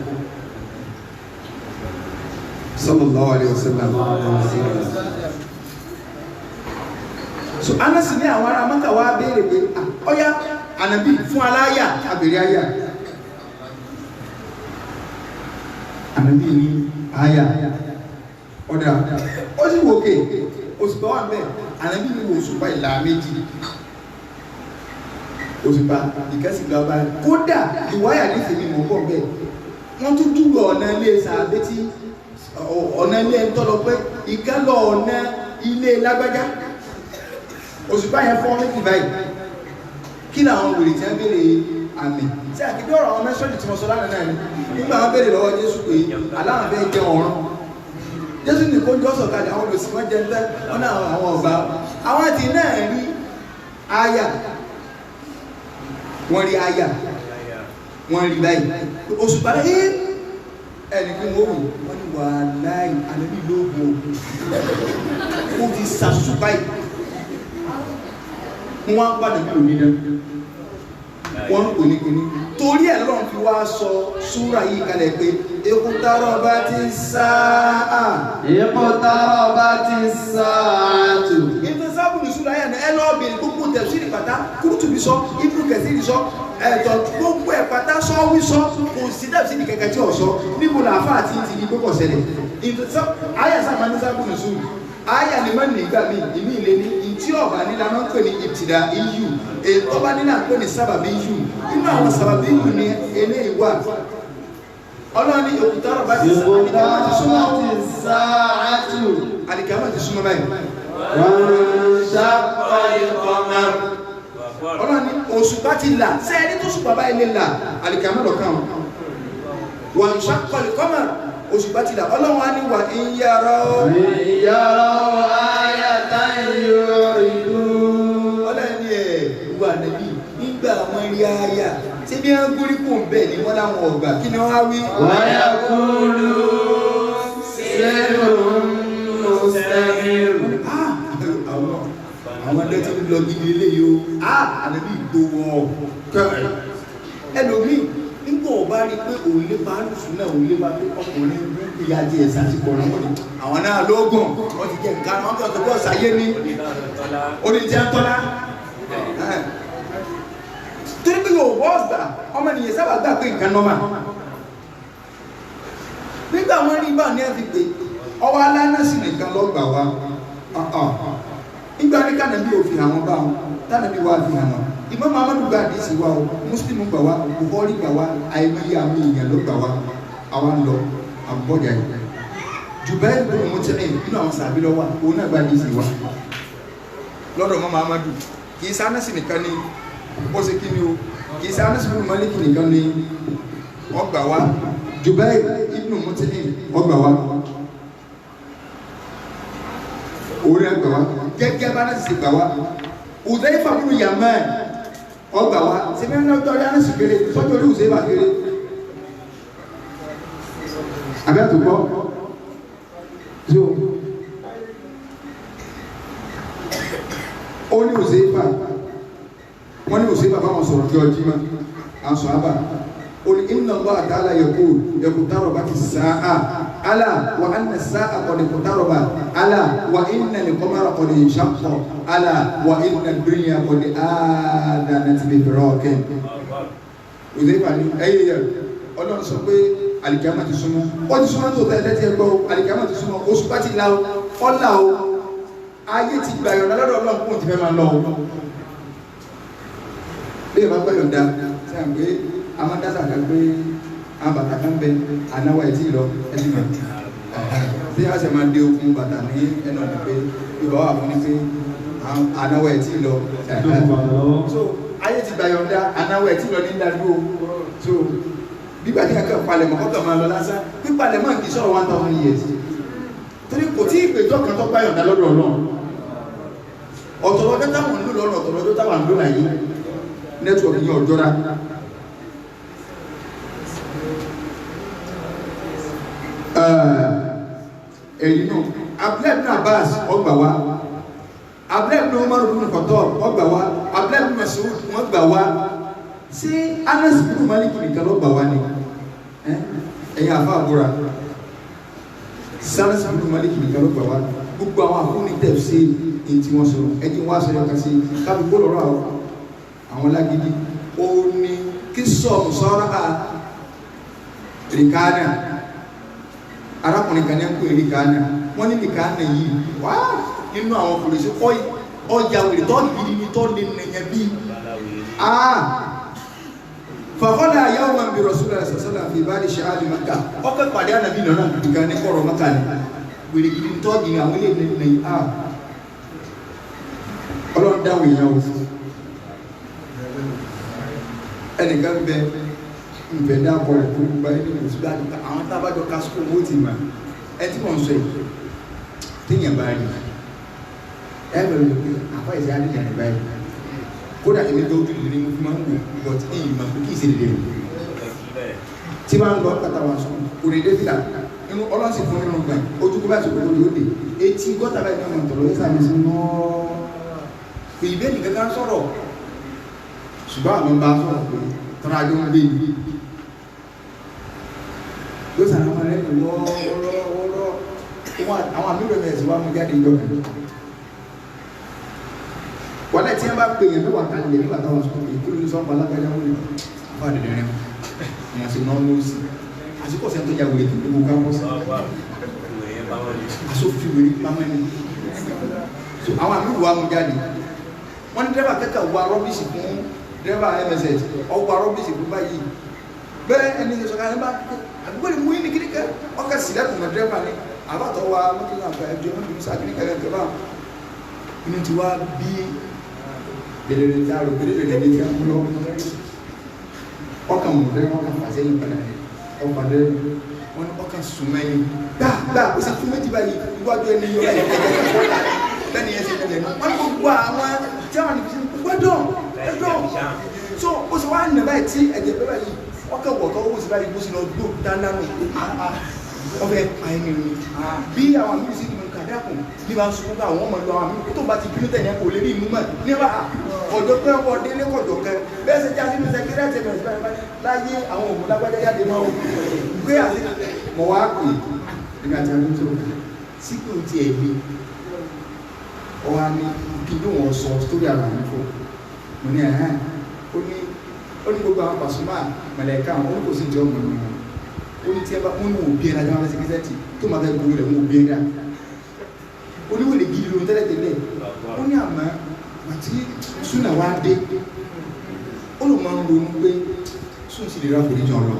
sallallahu alaihi wasallam so anasi ní àwọn ará Mákà wá béèrè pé ọ̀yá ànàbí fún aláyà àbèrè àyà ànàbí ní àyà ọ̀dà ó sì wòkè òṣùpá wà bẹ́ẹ̀ ànàbí ní òṣùpá ìlà méjì òṣùpá ìkẹ́sì lọ́ba kódà ìwáyà ní tèmi mọ̀ bọ̀ bẹ́ẹ̀ wọ́n tún dúró ọ̀nà ilé sàbẹ́tì ọ̀nà ilé ẹ̀ńtọ́lọ pé ìkálọ̀ ọ̀nà ilé lágbájá òṣùpá yẹn fọ́ méjì báyìí kí làwọn wèrè tí wọ́n béèrè àmì tí àkíndé ọ̀rọ̀ àwọn mẹ́sọ́lì tí wọ́n sọ lánàá náà ni nígbà wọn béèrè lọ́wọ́ Jésù pé aláwọn fẹ́ jẹ ọ̀run Jésù ní kó jọ́sọ̀ kalẹ̀ àwọn olùsìn wọn jẹ ń tẹ́ wọn náà àwọn ọ̀gbà àwọn àti náà rí àyà wọ́n rí àyà wọ́n rí báyìí òṣùpá yìí ẹni kí wọ́n wọ́n ní wà láì àlẹ́bí lóògùn ó ti sàṣùṣù báyìí wọ́n á padà bí òní náà wọ́n kò ní kíní torí ẹ̀ lọ́n fi wá sọ súrà yìí kalẹ̀ pé iqtarabat as-sa'a iqtarabat as-sa'atu ìfẹ́ sábùnù súrà yẹn ẹ lọ́ọ́ bèèrè gbogbo tafsiri pátá Qurtubi sọ Ibn Kathir sọ ẹ̀tọ́ gbogbo ẹ̀ pátá sọ wí sọ kò sí tafsiri kẹ̀kẹ́ tí ò sọ níbo làáfà àti ti di gbogbo ṣẹlẹ̀ ìfẹ́ ayé sábà ní sábùnù súrà ayé ni mọ́ nígbà mi ìmí ilé ní ìtí ọ̀bà nílá máa ń pè ní ìbtìdá iyù ọba nílá ń pè ní sábàbí iyù inú àwọn sábàbí iyù ní ilé ìwà ọlọ́ni òkúta ọba ti súnmọ́ àdìkàmọ́ ti súnmọ́ báyìí ọlọ́ni òṣùpá ti là sẹ́ẹ̀rí tó ṣùpá báyìí lè là àdìkàmọ́ lọ́kàn wọ́n ṣàkọlì kọ́mọ̀ òṣùpá ti là ọlọ́run á ní wà ìyàrá ayatan yuridu ọlọ́ni wà níbi nígbà wọn rí ayà tí bí wọ́n gúrí kò ń bẹ̀ ní wọ́n láwọn ọ̀gbà kí ni wọ́n á wí wáyà kúlù sẹ́rùn mustamir àwọn ẹgbẹ́ tí ó lọ gidi ilé yóò ànábì gbówó ẹlòmíì nígbà ọba rí pé òun lé bá lùsùn náà òun lé bá pé ọkùnrin ìyá jẹ ẹ̀sà ti kọ̀ọ̀rọ̀ wọn ni àwọn náà lóògùn wọ́n ti jẹ nǹkan wọn kàn tó bọ́ sáyé ní oníjẹ́ tọ́lá torí pé yóò wọ́ ọ̀gbà ọmọ nìyẹn sábà gbà pé nǹkan nọ́mà nígbà wọn rí bá ní ẹ̀fì pé ọwọ́ alánàsì nìkan lọ́gbà wa nígbà ní kànáà bí òfin àwọn bá wọn tánàbí wà fi hàn wọn Imam Muhammadu gba àdìsí wa o Muslim gbà wá Bukhari gbà wá àìmọye àwọn èèyàn ló gbà wá àwọn lọ àbọ̀dà yìí Jubair bin Mut'im inú àwọn sàbí lọ wà òun náà gba àdìsí wa lọ́dọ̀ mọ́ Muhammadu kì í sáánà sí nìkan ní ó ṣe kí ni o kì í sáánà sí bin Malik nìkan ní ọgbà wa Jubair bin Mut'im ọgbà wa orí ẹgbà wa gẹ́gẹ́ bá náà sì gbà wa Uzaifa bin Yaman ọgbà wa sẹ́mi ẹ̀rọ ọjọ́ yánà sì kéré sọ́jọ́ orí Uzaifa kéré abẹ́tò gbọ́ so ó ní Uzaifa wọ́n ní Uzaifa báwọn sọ̀rọ̀ kí ọjí ma àwọn sọ̀ ábà ó ní inna Allah ta'ala yaqul iqtarabati as-sa'a ala wa anna as-sa'a qad iqtaraba ala wa inna al-qamara qad inshaqqa ala wa inna ad-dunya qad adanat bi firaqin Uzaifa ní ẹ̀yẹ Ọlọ́run sọ pé alikama ti súnmọ́ ó ti súnmọ́ tó tẹ́lẹ̀ tí ẹ gbọ́ alikama ti súnmọ́ oṣù bá ti la o ọ̀la o ayé ti gbà yọ̀nà lọ́dọ̀ Ọlọ́run kún ti fẹ́ máa lọ o bí ẹ bá gbà yọ̀nda sí à ń gbé amádásà kan gbé abàtà kan bẹ anáwó ẹ̀ tí lọ ẹ ti mọ̀ bí a ṣe máa dé okun bàtà ní ẹnu ọ̀dọ̀ pé ìbá wà fún ni pé anáwó ẹ̀ tí lọ so ayé ti gbà yọ̀nda anáwó ẹ̀ tí lọ ní ìdádúró so bíbá ní akẹ́ palẹ̀mọ́ kọ́kọ́ máa lọ lásán pípalẹ̀mọ́ kì í sọ̀rọ̀ 1000 years torí kò tí ìpèjọ́ kan tó gbáyọ̀ dá lọ́dọ̀ Ọlọ́run ọ̀tọ̀lọ́jọ́ táwọn ń lò lọ́nà ọ̀tọ̀lọ́jọ́ táwọn ń lò láyé nẹ́tíwọ̀kì yẹn ọ̀jọ́ra èyí náà Abdullah ibn Abbas ọgbà wa Abdullah ibn Umar ibn Khattab ọgbà wa Abdullah ibn Mas'ud wọ́n gbà wa sí Anas bin Malik nìkan ló gbà wá ní ẹ̀yìn àfá àbúrà Anas bin Malik nìkan ló gbà wá gbogbo àwọn àfúnni tẹ̀ sí ní tí wọ́n sọ̀rọ̀ ẹ̀yìn wá sọ̀rọ̀ kan sí kábí kó lọ́rọ̀ àwọn lágídí ó ní kí sọ̀rọ̀ sọ́rọ̀ Rikana arákùnrin kan ní ẹ̀kọ́ Rikana wọ́n ní Rikana yìí wá nínú àwọn polisi ọjà wèrè tọ́ gidi ní tọ́ lè nìyẹn bí fàkọ́lá yawman bí Rasulullah sallallahu fi bá ní ṣáàlì Makkah ọkọ̀ pàdé ànàbí lọ́nà nìkan ní kọ̀rọ̀ Makkah ní wèrè gidi tọ́ gidi àwọn ilé ìlú ní Ọlọ́run dáwọ̀ èèyàn ò ẹnìkan bẹ ìbẹ̀ dákọ̀ rẹ̀ fún gbogbo ẹni kò sí láti àwọn tábàjọ kásìkò owó ti mà ẹ tí wọ́n sọ yìí téèyàn bá rí ẹ bẹ̀rẹ̀ lórí àfá ìṣẹ́ àdéhùn ẹ̀ báyìí kódà èmi tó ojú ìrírí fún máa ń wò but èyí máa kí ìṣe lè rẹ̀ tí máa ń lọ pátá wa sọ òrè débìlà inú ọlọ́sìn fún inú gbà ojú kó bá ṣe kó lóde òde etí gọ́tà báyìí ní ọmọ ìtọ̀lọ́ ní sàmì sí mọ́ pé ìbẹ́ nìkan kan sọ̀rọ̀ ṣùgbọ́n àwọn bá sọ̀rọ̀ pé tọ́ra ajọ́ ń gbé yìí yóò sàn àwọn ẹ̀rẹ́ wọ́ọ́rọ́ àwọn àmìlò ẹ̀sìn wa mú jáde ìjọ kan wọ́n lẹ́ tí wọ́n bá pè yẹn mẹ́wàá kan lè nígbà táwọn sọ pé kí ló ní sọ́n pa alágbájá wọ́n lè fà dẹ̀dẹ̀ rẹ̀ wọ́n sì náà ló sí àsìkò sẹ́ni tó jáwé ètò gbogbo kámpọ́sì asòfin wèrè pamọ́ ẹni àwọn àmìlò wa mú jáde wọ́n ní dẹ́rẹ́bà kẹ́kẹ́ wọ arọ́bìsì fún dẹ́rẹ́bà MSS ọwọ́ arọ́bìsì fún báyìí bẹ́ẹ̀ ẹni sọ̀kà ẹ̀ bá àgbẹ̀gbẹ̀ mú yín ní kíríkẹ́ ọkọ̀ sílẹ̀kùn mọ̀ dẹ́rẹ́bà ni àbátọ̀ wa mọ́tò náà fẹ́ ẹjọ́ mọ́tò ní sàkíníkẹ́ rẹ̀ tẹ́bà inú ti wá bí bẹ̀rẹ̀ tí a rò bẹ̀rẹ̀ tí a mú lọ ọkàn mú dẹ́rẹ́ ọkàn fàṣẹ́yìn padà rẹ̀ ọkàn dẹ́rẹ́ wọn ni ọkàn sùnmẹ́yìn gbà ó sì fún méjì báyìí iwájú ẹni yọ ẹ̀ bẹ́ẹ̀ni ẹsẹ̀ ẹ̀jẹ̀ náà wọ́n gbogbo àwọn tí wọ́n ní gbọ́dọ̀ ẹ̀dọ̀ so ó sì wá nà báyìí tí ẹ̀jẹ̀ bẹ́ẹ̀ báyìí ọkàn wọ̀tọ́ ó sì báyìí bó sì lọ gbó dáná nù ọbẹ̀ àìní ni bí àwọn àmì sí ìdìbò kàdákùn ní bá ń sọ fún àwọn ọmọ ìlú àwọn àmì tó bá ti bínú tẹ̀yẹ kò lè rí ìmú mọ̀ nígbà ọjọ́ pé ọkọ̀ délé kọjọ kẹ bẹ́ẹ̀ ṣe já sínú sẹkírẹ́tì bẹ̀rẹ̀ láyé àwọn òmù lágbájá jáde máa gbé àti mọ̀ wá pè nígbà tí a ń tó síkò tí ẹ̀ gbé ọwá ní kí ló wọ́n sọ sórí ara mi fún mo ní ẹ̀hán ó ní gbogbo àwọn Pasuma mẹ̀lẹ̀ká àwọn olùkòsí jẹ́ ọmọ ìlú ó ní tí ẹ bá wọ́n ní òbí ẹ̀rọ ajá wọn lẹ́sẹ̀ kẹsẹ̀tì tó máa fẹ́ gbogbo rẹ̀ wọ́n òbí ẹ̀rọ oníwèlè gidi lóhun tẹ́lẹ̀tẹ́lẹ̀ ó ní àmọ́ àti súnà wá dé ó lò máa ń ronú pé sún sí lè rà forí jọ lọ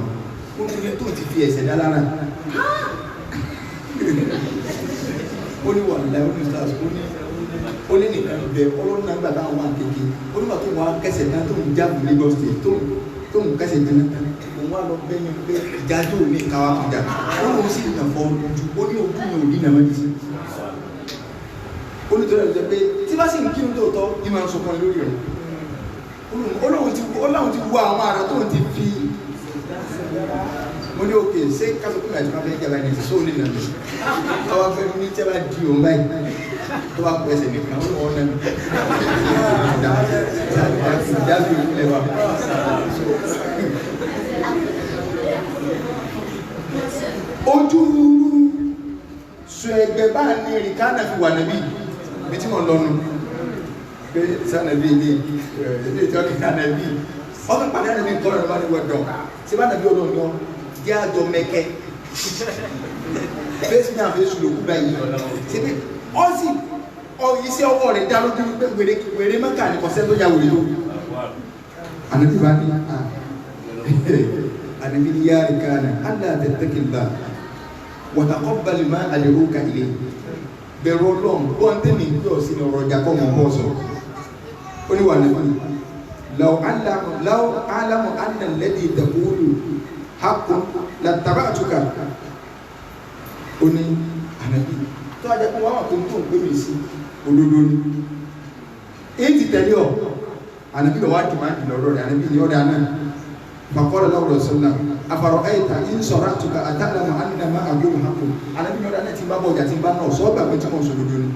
ó ní tó ti fi ẹ̀sẹ̀ dá lára ó ní wà láì ó ní stars ó ní nìkan bẹ ọlọ́run náà gbà táwọn wà kékeré ó ní wà tó wọn kẹsẹ̀ náà tó ń jáàbù Lagos State tó ń kẹsẹ̀ jẹ́ náà òun wà lọ bẹ́yìn pé ìdájọ́ òní káwá kọjá ó lóun sì nà fọ ojú ó ní ojú mi ò ní nàmọ́ di sí ó ní tó lẹ́nu jẹ́ pé tí bá sì ń kírun tóòtọ́ ní máa ń sọ kan lórí rẹ̀ ó lóun ti wọ àwọn ará tó ń ti fi mo ní òkè ṣé kásòkúnlẹ̀ àti máa fẹ́ jẹ́ báyìí ní sóòlì náà ọwọ́ fẹ́ ní tí a bá di òun báyìí tó bá kọ ẹsẹ̀ nìkan ó lọ́wọ́ náà dábì ìpínlẹ̀ wa. ojú sọ ẹgbẹ́ bá ní rìkánà fi wà nàbí bí tí mo lọ nù pé sànàbí ilé ìjọ kìkánàbí ọkọ̀ pàdé ànàbí nǹkan ọ̀rọ̀ bá ní wọ́n dọ̀ sí bá nàbí ọlọ́run lọ jẹ́ àjọ mẹ́kẹ́ fèsì náà fèsì lòkú báyìí síbi ọ́sì iṣẹ́ ọwọ́ rẹ̀ dá lójú pé wèrè mẹ́kà ní kọ̀sẹ́ tó yà wèrè ló ànàbí bá ní ànàbí ní yá rí káàna àdá àtẹ̀tẹ̀kìlá wàtàkọ́bàlì má àlèrò ka ilé bẹ̀rù ọlọ́run wọ́n tẹ́ mi gbé ọ̀sìn ọ̀rọ̀ ìjà kọ́ mọ̀ bọ́ sọ ó ní wà nàbí law alamu anna alladhi taqulu haqqun lattaba'tuka ó ní ànàbí tó ajẹ́ pé wọ́n wà tó ń tó ń gbé mi sí òdodo ni èyí ti tẹ̀lé ọ̀ ànàbí lọ́wọ́ àdìmáàdì lọ́rọ̀ rẹ̀ ànàbí ni ọ̀dà náà faqala lahu rasulullah afara'ayta in sara'tuka ata'lamu anna ma aqulu haqqun ànàbí ni ọ̀dà náà ti bá bọ̀ ọjà ti bá náà sọ́ọ́gbà pé tí wọ́n sọ òdodo ni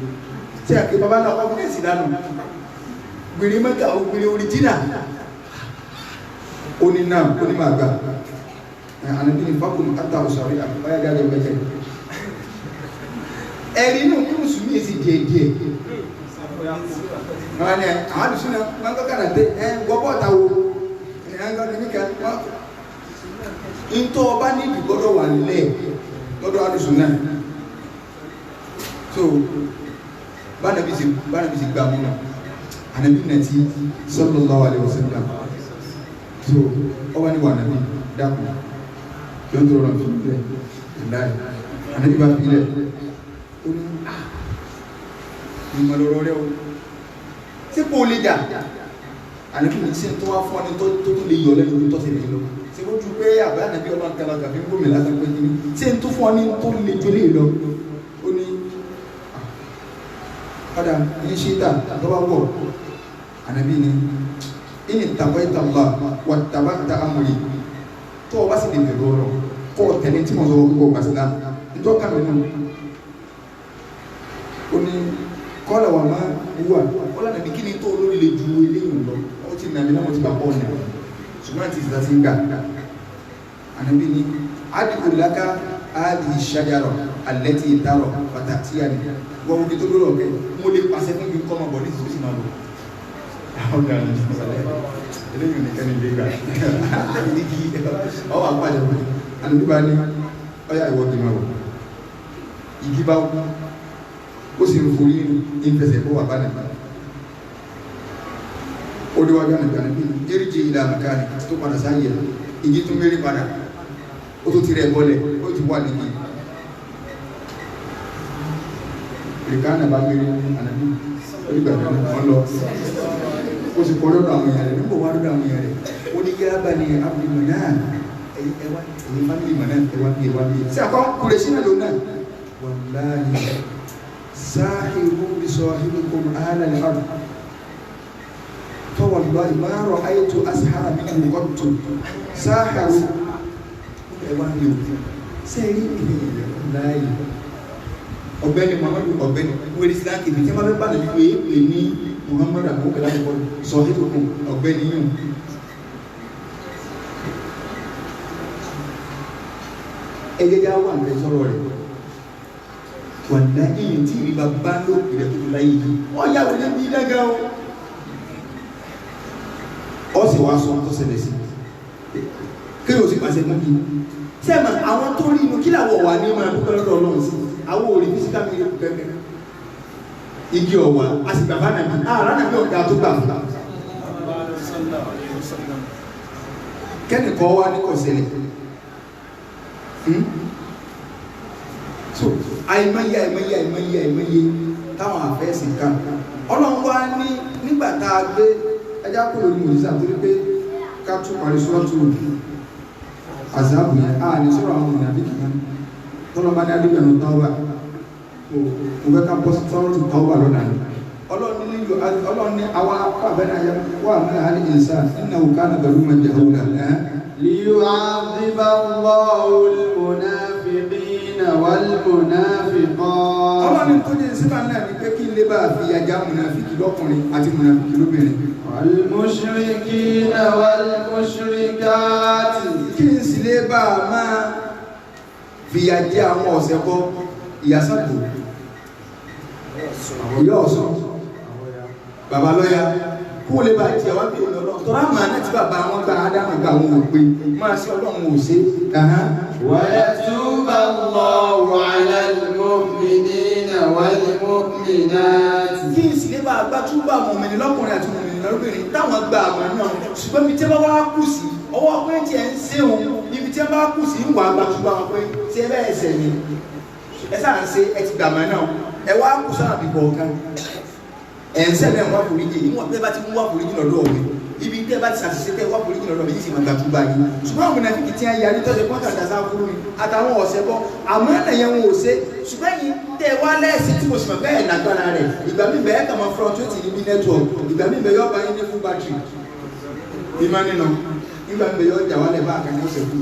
tí a kì í bàbá náà wọ́n fún ẹ̀sìn lánàá gbèrè mẹ́ta gbèrè oríjìnà ó ní náà ó ní máa gbà ànàbí ni fákùn àtà òṣàrí àbáyá gáàjọ mẹ́jẹ ẹ̀rí inú kí mùsùlùmí èsì díẹ̀díẹ̀ àwọn àdùsùn náà wọ́n kọ́ kàrà tẹ́ gbọ́bọ́ ọ̀tàwó ìntọ́ ọba ní ìgbọ́dọ̀ wà nílẹ̀ lọ́dọ̀ àdùsùn náà so bánàbí sì gbà mú náà ànàbí nàti sallallahu alaihi wasallam so ọba ní wà nàbí dákùn yóò tó rọrùn fún ilẹ̀ ìdáyì ànàbí bá fi ilẹ̀ ó ní ìmọ̀lọ́rọ̀ rẹ̀ o tí kò lè dà ànàbí ní sí tó wá fún ọdún tó lè yọ lẹ́nu tó sì lè lọ tí ó ju pé àbẹ́ ànàbí ọlọ́run kẹlọ́gà fi ń gómìnà látà pé ní tí tó fún ọdún tó lè jọ lè lọ ó ní padà ní ṣíta tó bá wọ̀ ànàbí ní ìní tàbí ìtàmbà wà tàbá ta amòrì tó wá sí lè bẹ̀rù ọ̀rọ̀ kọ́ tẹ̀lé tí mo sọ gbogbo gbàsílá nítorí kàmí nù ó ní kọ́lá wà máa wúwà ọlá nàbí kí ni tó olórí lè ju eléyìn lọ ó ti nàbí náà mo ti bà pọ̀ nà ṣùgbọ́n àti ìsìta ti ń gbà ànàbí ni adìgbò láká áàdì ìṣàjàrọ̀ alẹ́ ti ìtarọ̀ pàtàkì àní wọ́n wọ́n fi tó lórí ọ̀kẹ́ mo lè pàṣẹ fún kí n kọ́ ọmọ bọ̀ ní ìsìnkú máa lọ àwọn ọ̀gá ní ìsìnkúsàlẹ̀ eléyìn nìkan ní ilé gbà ní kí ọwọ́ àpàjọ ànàbí bá ní ọyá ìwọ́gbìn máa wọ̀ ìgí bá wù ó sì ń forí ìfẹsẹ̀ kó wà bá nìkan ó déwájú ànàbí bí jẹ́rìjì ìlà àmàkáàní tó padà sáyẹ̀ ìyí tó mérí padà ó tó ti rẹ̀ bọ́lẹ̀ ó ti wà nìyí ìrìkánà bá mérí ànàbí onígbàgbà wọn lọ ó sì kọ́ lọ́dọ̀ àwọn èèyàn rẹ̀ nígbà wá lọ́dọ̀ àwọn èèyàn rẹ̀ ó ní yába ní abúlé náà ẹwà èyí fámìlì mọ̀ náà ẹwà bí sí àkọ́ kúrẹ́ sínú lò náà wàláhì ساحروا بصاحبكم أهل الأرض فوالله ما رأيت أسحر منه قط ساحروا ẹwàlú sẹ́yìn láàyè ọ̀gbẹ́ni Muhammadu ọ̀gbẹ́ni wẹ́rẹ́ síláàkì tí wọ́n fẹ́ bá lè wé lè ní Muhammadu àkókò láti bọ́ sọ̀hídùkù ọ̀gbẹ́ni yìí ẹgbẹ́já wà ń bẹ sọ̀rọ̀ rẹ̀ wà láyé yìí tí ìrìbà bá lóòpì rẹ̀ tó láyé yìí wọ́n yà wọ́n ní dága o ọ sì wá sọ tó ṣẹlẹ̀ sí kí o sì pàṣẹ mú kí sẹ́mà àwọn tó rí inú kí làwọ̀ wà ní máa dúpẹ́ lọ́dọ̀ Ọlọ́run sí àwọn òrí físíkà mi yóò kẹ́kẹ́ igi ọ̀wà a sì gbàgbá nàbí ààrá nàbí ọ̀gá tó gbà fún kẹ́nìkọ́ wá ní kò ṣẹlẹ̀ so àìmọye táwọn àfẹ́sìn kan ọlọ́run wá ní nígbà tá a gbé ẹjá kó lórí mòjísà torí pé ká tún parí sọ́ọ̀tù àzáàbù yẹn a ní sọ̀rọ̀ àwọn ọmọ àbíkì kan tọ́lọ́bá ní adébẹ̀rún tọ́wà mo fẹ́ ká bọ́ sí sọ́ọ̀tù tọ́wà lọ́nà ni ọlọ́run ní àwọn akọ́bẹ̀rẹ̀ ayé wà ní àhálì ìsà nínú òkà nàbẹ̀rún mẹ́jẹ̀ àwùlà ليعذب الله المنافقين والمنافقات. ọlọ́run tó jẹ́ síbà náà ní pé kí n lè bá fi ajá mùnàfíkì lọ́kùnrin àti mùnàfíkì lóbìnrin. والمشركين والمشركات. kí n sì lè bá a máa fìyà jẹ àwọn ọ̀sẹ̀ kọ́ ìyàsàkó ìyá ọ̀sán bàbá lọ́yà kó lè bá tiẹ̀ wá bí ọlọ́run tó ráàmù àná tí bàbá wọn gba ádámù gba àwọn òpin máa ṣe ọlọ́run ò ṣe. ويتوب الله على المؤمنين والمؤمنات. kí n sì lè bá a gbá túbọ̀ àwọn ọmọ ẹni lọ́kùnrin àti ọmọ ẹni lọ́bìnrin táwọn gba àwọn náà ṣùgbọ́n ibi tí wọ́n wá kù sí ọwọ́ pé tí ẹ ń ṣe òun ibi tí wọ́n bá kù sí ń wà gbà túbọ̀ àwọn pé tí ẹ bẹ́ẹ̀ ṣẹ̀ ni ẹ sáà ń ṣe ẹ ti gbàmọ́ náà ẹ wá kù sáà bìbọ̀ kan ẹ̀ ń sẹ́lẹ̀ wá foríjì ìwọ̀n tẹ́ bá ti mú wá foríjì lọ́dọ̀ ọ̀gbìn ibi tẹ́ bá ti ṣàṣìṣe tẹ́ wá foríjì lọ́dọ̀ yìí sì máa gbàtú báyìí ṣùgbọ́n àwọn mùnàfíkì tí a yarí tọ́jú pọ́ńtà dàsá fún mi àtàwọn ọ̀sẹ̀ bọ́ àmọ́ ẹ̀yẹn wọn ò ṣe ṣùgbọ́n yìí tẹ́ wá lẹ́ẹ̀sì tí mo sì mọ̀ bẹ́ẹ̀ lágbára rẹ̀ ìgbà mi bẹ́ẹ̀ kà máa fọ́n 20 níbi network ìgbà mi bẹ́ẹ̀ yọ bá yín ní fún battery ìmọ̀ nínú nígbà mi bẹ́ẹ̀ yọ jà wálẹ̀ bá àkànní ọ̀sẹ̀ kú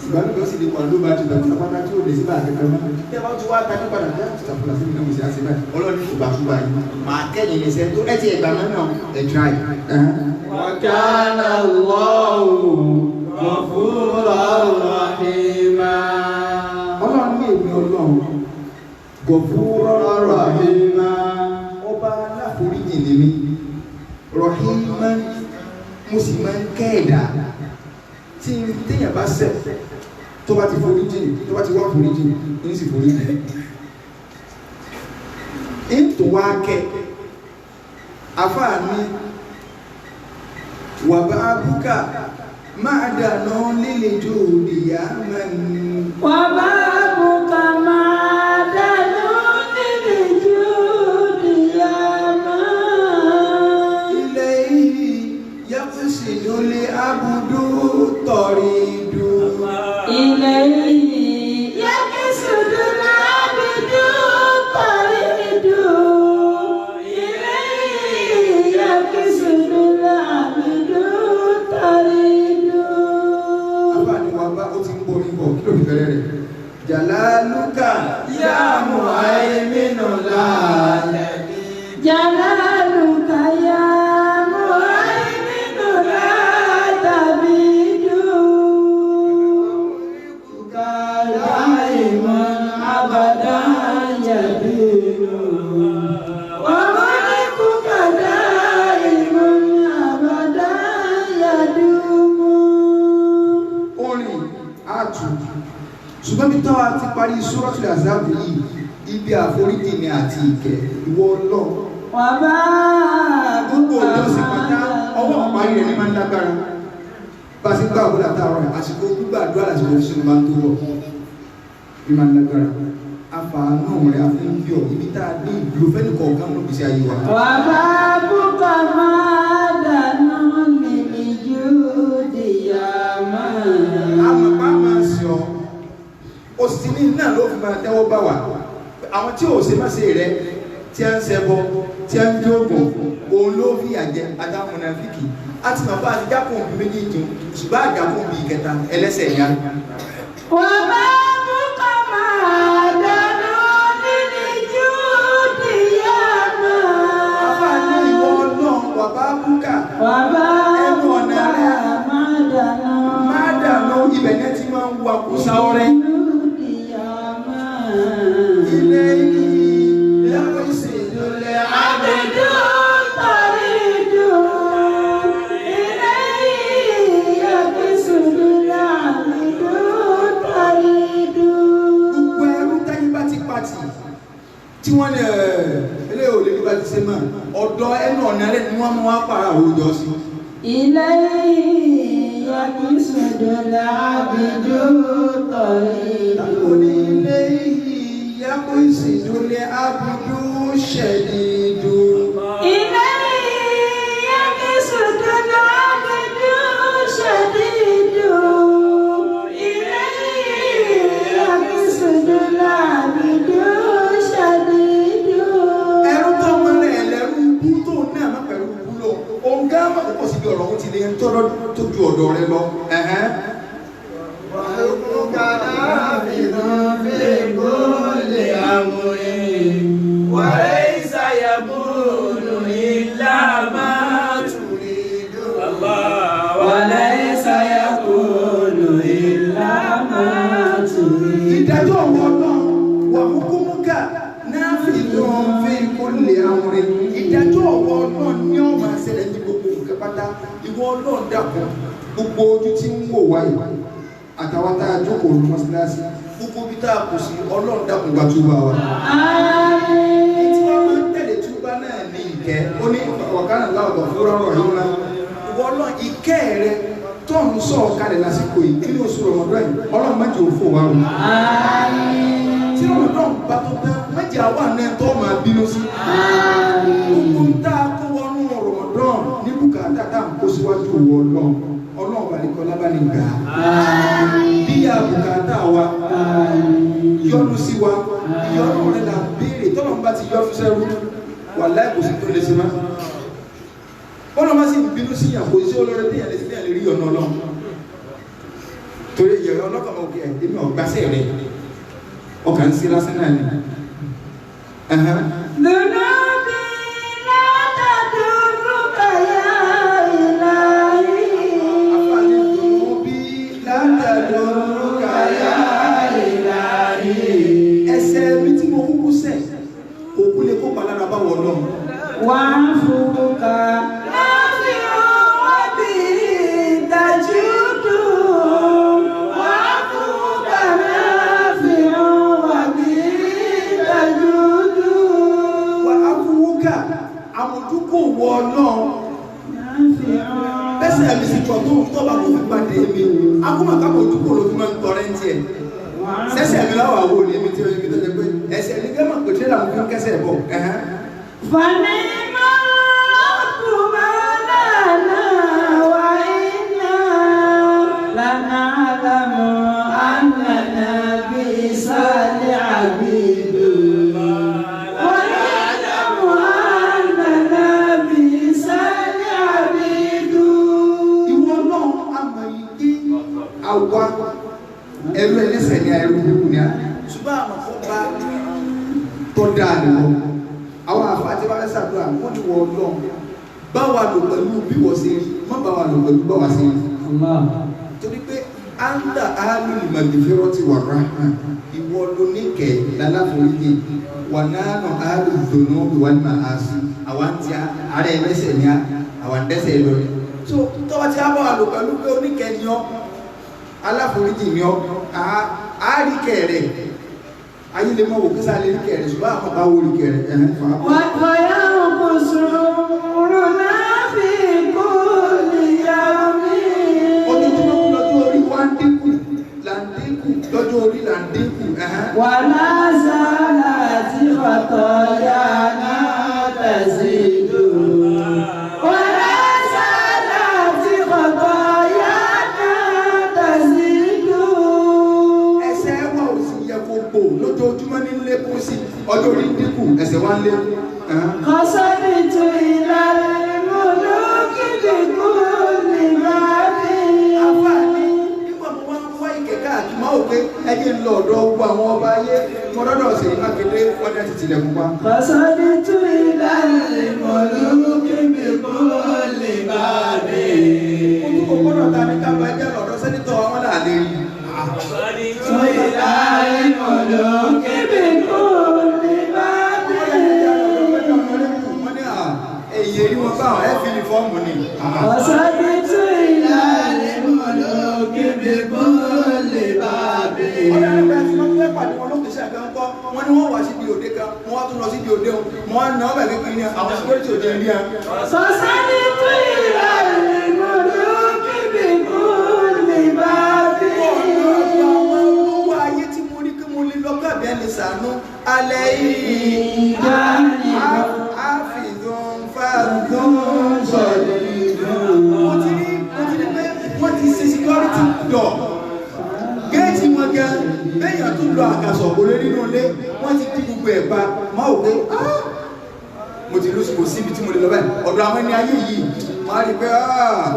ìgbà mi bẹ́ẹ̀ sì lè wà ló bá ti bẹ̀rẹ̀ pápá tí ó lè sí bá àkẹ́kẹ́ mọ́ tẹ́ bá ti wá tajú padà dá ìtàkùnà sí mi náà mo sì á sí báyìí ọlọ́ni ìgbàtúbà yìí máa kẹ́yìn lè sẹ́ tó ẹ ti ẹ̀gbà mọ́ náà ẹ̀ dry. وكان الله غفورا رحيما. ọlọ́run ní èmi ọlọ́run غفورا رحيما ọba aláforíjì ni mí rọ̀hìmá mo sì máa ń kẹ́ ẹ̀dá tí téèyàn bá ṣẹ̀ tó bá ti foríjì tó bá ti wá foríjì ní sì foríjì ètò wa kẹ́ afáà ní وبابك معدن للجود يا من وبابك معدن للجود يا من إليه يقصد العبد طريد إليه يقصد العبد طريد إليه يقصد العبد Jalaluka يا مهيمن لا نبي. جلالك يا مهيمن لا تبيد دائما أبدا يبين. وملكك دائم أبدا يدوم. orin àtù ṣùgbọ́n bí tọ́wà ti parí Suratul Ahzab yìí ibi àforíjì ni àti ìkẹ́ ìwọ Ọlọ́run Wàbá gbogbo ọjọ́ sí pátá ọwọ́ parí rẹ̀ ní máa ń lágbára bá sí gbà ọ̀gbọ́dà táwọn àsìkò gbígbàdúrà lásìkò ìṣúná máa ń tó bọ̀ ní máa ń lágbára àfààní rẹ̀ àfihàn ibi tá a dé ìlú fẹ́ni kọ̀ọ̀kan ló bìí sí ayé wa. wàbá bùkà máa dáná mímí jù dìyà máa. àmọ́ bá máa sọ òsì ní náà ló fi máa tẹ́wọ́ bá wa àwọn tí ò ṣe má ṣe rẹ tí a ń ṣẹbọ tí a ń jóògùn òun ló fi àjẹ àtàwọn mùnáfíkì àti màbá àti jápọ̀ òbí méjèèjì ṣùgbọ́n àjàpọ̀ òbí ìkẹta ẹlẹ́sẹ̀ ìyá. wàbá bùkà máa dáná mímí jù dìyà máa. bàbá ní ìwọ náà wàbá búkà wàbá ẹnu ọ̀nà rẹ̀ máa dáná. máa dànù ibẹ̀ yẹn ti máa ń wà kó sáwọ́rẹ́. ilé yìí lẹ́kọ̀ọ́ ìṣèjọlẹ̀ Abedu taridu ilayhi yakisudula abedu taridu. gbogbo ẹrú táyé bá ti pàtì tí wọ́n lè ilé òlè ní bá ti ṣe mọ́ ọ̀dọ̀ ẹnu ọ̀nà rẹ̀ ni wọ́n mú wá para òòjọ́ sí. Ilayhi yakisudula abedu taridu. Tàbí ilé yìí العبد شديد إليه يقصد العبد شديد إليه يقصد العبد شديد. ẹrú tó mọ rẹ̀ lẹ́rú ikú tó náà má pẹ̀lú ikú lọ òun gá má kókó síbi ọ̀rọ̀ òun ti lè ń tọ́rọ́ tó ju ọ̀dọ̀ rẹ lọ. وحكمك نافذ في كل أمر وليس يكون إلا ما تريد وليس يكون إلا ما تريد. ìdájọ́ wọn náà wà hukumka nafidun fi kulli amrin. ìdájọ́ wọn náà ní ó máa ṣẹlẹ̀ ní gbogbo nǹkan pátá. ìwọ náà dàpọ̀ gbogbo ojú tí ń wò wáyé àtàwọn tá a jókòó ní mọ́sálásí gbogbo bí tá a kò sí ọlọ́run dàpọ̀ gba túbà wa. tí wọ́n máa ń tẹ̀lé túbà náà ní ìkẹ́ ó ní ọ̀kánà láwùjọ fúnra rọ̀ yìí ńlá ìwọ náà ìkẹ́ rẹ tó ń sọ ọ̀kalẹ̀ lásìkò yìí kí ni oṣù rọmọdún yìí ọlọ́run má jẹ́ òfò wa o. tí rọmọdún bá tó tán má jẹ́ àwọn àna tó máa bínú sí. gbogbo ń tá a kó wọnú rọmọdún ní bùkátà tá à ń kó síwájú wọ ọlọ́run balikọ́ lábàání gbà bí a bùkátà wa yọ́nú sí wa yọ́nú rẹ̀ la béèrè tọ́lọ́run bá ti yọ́ fún sẹ́rú wà láì kò sí tó lè ṣe má bọ́lá má sì bínú sí yàn kò sí olórí tí yàn lè sí yàn lè rí ọ̀nà ọlọ́run torí ìyẹ̀rọ ọlọ́kàn òkè ẹ̀dínmí ọ̀gbásẹ̀ rẹ̀ ọkàn sí lásán náà ni. ẹsẹ̀ mi tí mo kúkú sẹ̀ òkú lè kó palára bá wọ̀ náà. wà á fòkà láti ọwọ́ bí ìdájú dùn. wà á fòkà láti ọwọ́ bí ìdájú dùn. wà á fòkà àmójúkò wọ̀ náà. bẹ́sẹ̀ mi sì tọ̀ tó tọ́ba kò fi pàdé mi akọ́mọ̀ká àmójúkò ló fi máa ń tọrẹ ń tiẹ̀. sẹ́sẹ̀ mi láwọ̀ àwọ̀ ní ibi tí ó yẹ kí tó ṣe pé ẹsẹ̀ ní gẹ́mọ̀ pé tí làwọn fi ń kẹ́sẹ̀ bọ̀. fani máa kú máa lànà wá iná lànà àlámù ànànà bí sálẹ̀ àgbèdò. wọ́n àlámù ànànà bí sálẹ̀ àgbèdò. ìwọ náà àmọ̀ yìí àwa ẹrú ẹlẹ́ṣẹ̀ ní ẹrú burúkú ni a ṣùgbọ́n àmọ̀ fún bá tó dáa ni wọ́n àwọn àfáàtì bá fẹ́ ṣàdúrà wọ́n ní wọ́n lọ bá wa lò pẹ̀lú bí wọ́n ṣe rí má bá wa lò pẹ̀lú bá wa ṣe rí. torí pé anda alul magfirati wa rahma ìwọ ló ní kẹ lálàforíjì wà nánà alul dhunubi wal ma'asi àwọn àti ààrẹ ẹlẹ́ṣẹ̀ ni àwọn àdẹ́ṣẹ̀ lórí. so tọ́wọ́ tí a bá wa lò pẹ̀lú pé oníkẹ́ ni ọ́ aláforíjì ni ọ́ àáríkẹ̀ rẹ̀ ayé lè mọ̀ wò kí sáà lè ríkẹ̀ rẹ̀ ṣùgbọ́n àpapọ̀ àwọn oríkẹ̀ rẹ̀ ẹ̀hẹ́ fà á. wàá kò sọ̀rọ̀ náà fi kó lè yá mi. ojoojúmọ́ lọ́jọ́ orí wa ń dínkù là ń dínkù lọ́jọ́ orí là ń dínkù. wà lásàlá tí wàtọ̀ yá náà tẹ̀sí dùn. wà lásàlá tí wàtọ̀ yá náà tẹ̀sí dùn. ẹsẹ̀ wa ò sì yẹ kó gbò lójoojúmọ́ ní lékún sí ọjọ́ orí dínkù ẹsẹ̀ wa ń lékún. kọ́sọ́bì tún ìlànà ìmọ̀lókè dìgbò nígbà bí. àfààní nígbà mo máa ń wá ìkẹ́kẹ́ àti máa ò pé ẹyẹ ń lọ ọ̀dọ̀ gbogbo àwọn ọba ayé mọ́dọ́dọ̀ ọ̀sẹ̀ yìí mákindé wọ́n ní àti tilẹ̀kùn pa. kọ́sọ́bì tún ìlànà ìmọ̀lókè dìgbò nígbà bí. ojú kò gbọ́dọ̀ ta ní kábà ẹjẹ́ lọ́dọ̀ sẹ́nitọ̀ wọn là lè rí. tún ìlànà ìmọ̀lókè dìgbò nígbà bí. wọ́n ní èyí èrí wọn bá ẹ fi ní fọ́ọ̀mù ni. kọ́sọ́bì tún ìlànà ìmọ̀lókè dìgbò nígbà bí. ọ̀dà nípa ẹ̀sìn wọn fẹ́ pàdé wọn lókè sí àgbẹ̀ ńkọ́ wọn ni wọ́n wá síbi òde kan wọ́n wá tún lọ síbi òde wọn wọ́n á ná ọbẹ̀ kékeré ní àwọn síkírítì òde rí a. kọ́sọ́bì tún ìlànà ìmọ̀lókè dìgbò nígbà bí. owó ayé tí mo rí kí mo lè lọ kábíyá lè sànú alẹ́ yìí gan lẹ́yìn tó lọ àkàsọ̀ òkúlé nínú ilé wọ́n ti kí gbogbo ẹ̀ pa máa wò pé mo ti lóṣù kò síbi tí mo lè lọ báyìí ọ̀dọ̀ àwọn ẹni ayé yìí máa rí pé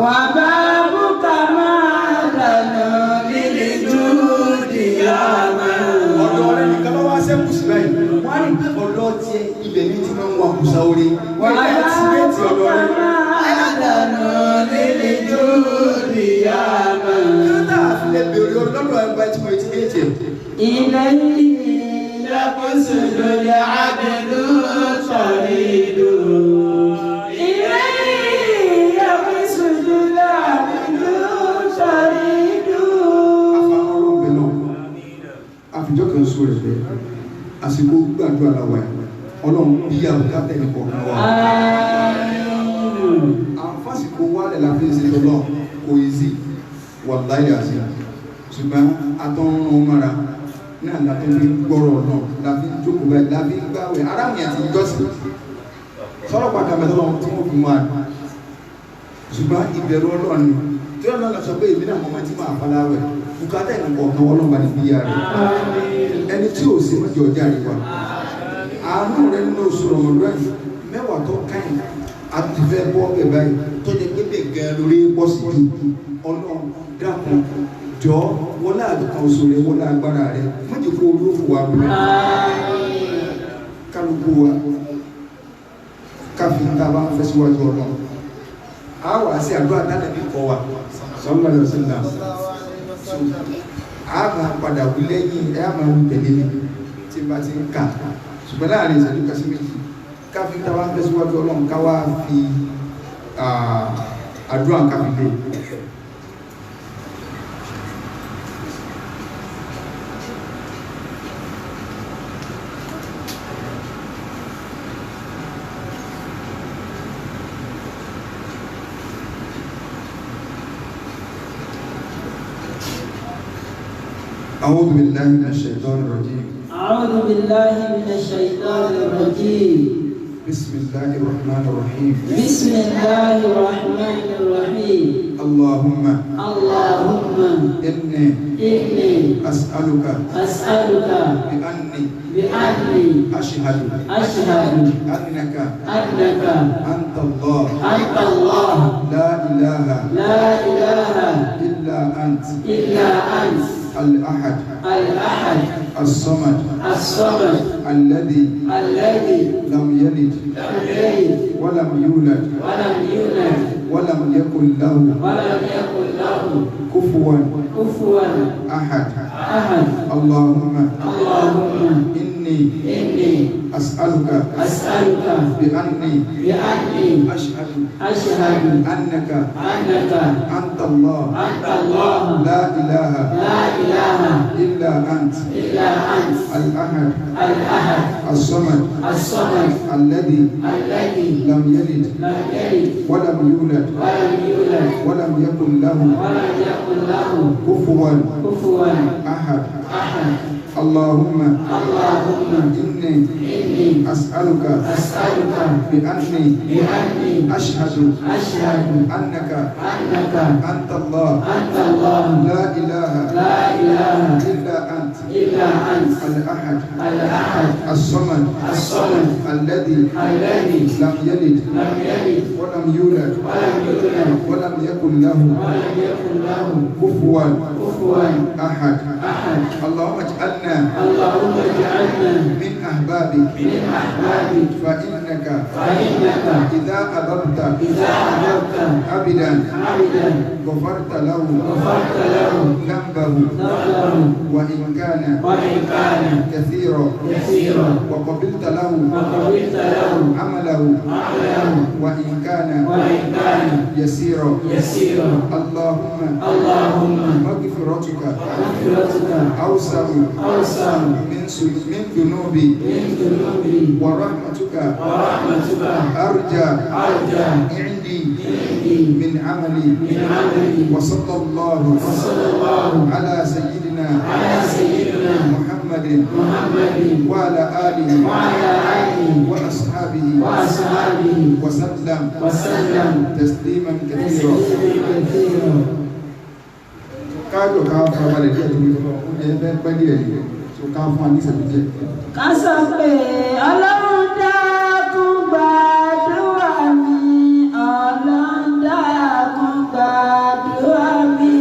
wà bá bùkà máa dànù lílì júùdì àmà. ọ̀dọ̀ ọ̀rẹ́ nìkan lọ́wọ́ sẹ́kù sí báyìí wọ́n á rí pé ọ̀dọ̀ tiẹ̀ ibẹ̀ ní ti máa ń wà kùsà orí wọ́n á rí ti bẹ́ẹ̀ ti ọ̀dọ̀ rẹ̀. dànù lílì júùdì àmà. kí ló dà fi lè bèrè ọlọ́dọ̀ ẹgbẹ́ tí mo ti gé jẹ. ilẹ̀ yìí lẹ́kùsùn lórí àbẹ̀lú sọ̀rìdù. ilẹ̀ yìí lẹ́kùsùn lórí àbẹ̀lú sọ̀rìdù. afáwọn ọlọ́run bẹ̀ náà àfijọ́ kan sọ rẹ̀ bẹ́ẹ̀ àsìkò gbàdúrà làwà ọlọ́run bí àbúkátà ẹni kọ̀ọ̀kan wà. àǹfààsìkò wálẹ̀ la fi ń ṣe tọ́lọ́ kò yí sí wàláyé àti ṣùgbọ́n atọ́run mara náà la fi gbọ́rọ̀ náà la fi jókòó báyìí la fi gbáwẹ̀ aráàlú àti ìjọsìn sọ̀rọ̀ pàtàkì àmẹ́tọ́lọ́ tí wọ́n fi mú àná ṣùgbọ́n ìbẹ̀rù ọlọ́run tí wọ́n lọ́nà sọ pé èmi náà mọ̀ tí máa faláwẹ̀ bùkátà ẹni kọ̀ọ̀kan wọ́n lọ́nà ní bíyà rẹ̀ ẹni tí ò sí mọ́jọ ọjà rí wa àánú rẹ̀ nínú oṣù rọ̀mọ̀lúwẹ̀ mẹ́wàá tó káyìn àti fẹ́ bọ́ bẹ̀ báyìí tó jẹ́ pé bẹ̀ gan lórí pọ̀ sí ju ọlọ́run dákun jọ wọlé àdúgbò oṣù rẹ̀ wọlé agbára rẹ̀ mọ́jọ kó olófò wa bẹ̀rẹ̀ kálukú wa káfí tá a bá ń fẹ́ síwájú ọlọ́run a wà sí àdúrà tánàbí kọ wa sọ́nà lọ sí náà a máa padà wí lẹ́yìn ẹ á máa wí tẹ̀lé mi tí bá ti ń kà ṣùgbọ́n láàrin ìṣẹ́jú kásí méjì káfí tá a bá ń fẹ́ síwájú ọlọ́run ká wá fi àdúrà káfí lé. أعوذ بالله من الشيطان الرجيم. أعوذ بالله من الشيطان الرجيم. بسم الله الرحمن الرحيم. بسم الله الرحمن الرحيم. اللهم إني أسألك بأني أشهد أنك أنت الله لا إله إلا أنت الأحد الصمد الذي لم يلد ولم يولد ولم يكن له كفوا أحد. اللهم إني أسألك بأني أشهد أنك أنت الله لا إله إلا أنت الأحد الصمد الذي لم يلد ولم يولد ولم يكن له كفوا أحد. اللهم إني أسألك بأني أشهد أنك أنت الله لا إله إلا أنت الأحد الصمد الذي لم يلد ولم يولد ولم يكن له كفوا أحد. اللهم اجعلنا من أحبابك فإنك إذا أحببت عبدا غفرت له ذنبه وإن كان كثيرا وقبلت له عمله وإن كان يسيرا. اللهم مغفرتك أوسع من ذنوبي ورحمتك أرجى عندي من عملي. وصلى الله على سيدنا محمد وعلى آله وأصحابه وسلم تسليما كثيرا. káàjọ ká farabalẹ̀ díẹ̀ tó ní fún ọ oúnjẹ fẹ́ pẹ́ díẹ̀ díẹ̀ tó ká fún wa ní ìṣẹ́jú díẹ̀. ká sọ pé ọlọ́run dákun gbàdúrà mi, ọlọ́run dákun gbàdúrà mi,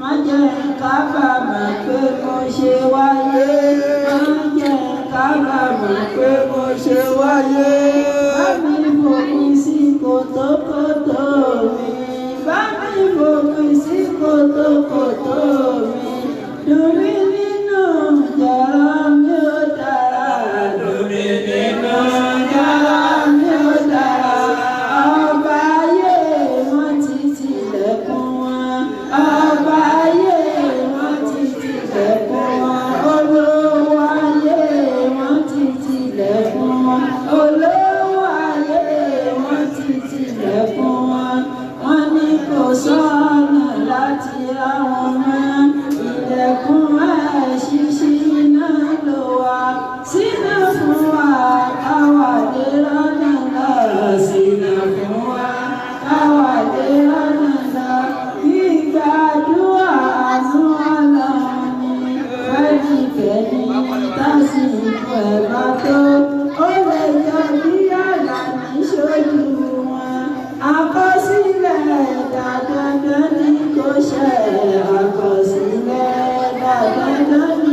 má jẹ́ kábàámọ̀ pé mo ṣe wáyé, má jẹ́ kábàámọ̀ pé mo ṣe wáyé. Bá mi fòpin sí kòtòkòtò mi, bá mi fòpin sí kòtòkòtò mi, lórí nínú yàrá mi ó dára, lórí nínú yàrá mi ó dára. Ọba ayé wọ́n ti tilẹ̀kùn wọn, ọba ayé wọ́n ti tilẹ̀kùn wọn, olówó ayé wọ́n ti tilẹ̀kùn wọn, olówó ayé wọ́n ti tilẹ̀kùn wọn. Wọ́n ní kò sọ́nà láti ra wọn mọ́, ilẹ̀kùn ṣíṣí náà ló wà sínú fún wa, káwàdé lọ́nà náà sínú fún wa, káwàdé lọ́nà náà. Gbígbàdúrà àánú Ọlọ́run ni fẹ́nìkẹ́ni tásìkò ẹ̀ bá tó, ó lè yọ bí àlà ní ṣojú wọn. Àkọsílẹ̀ dandan ní kò ṣẹ, àkọsílẹ̀ dandan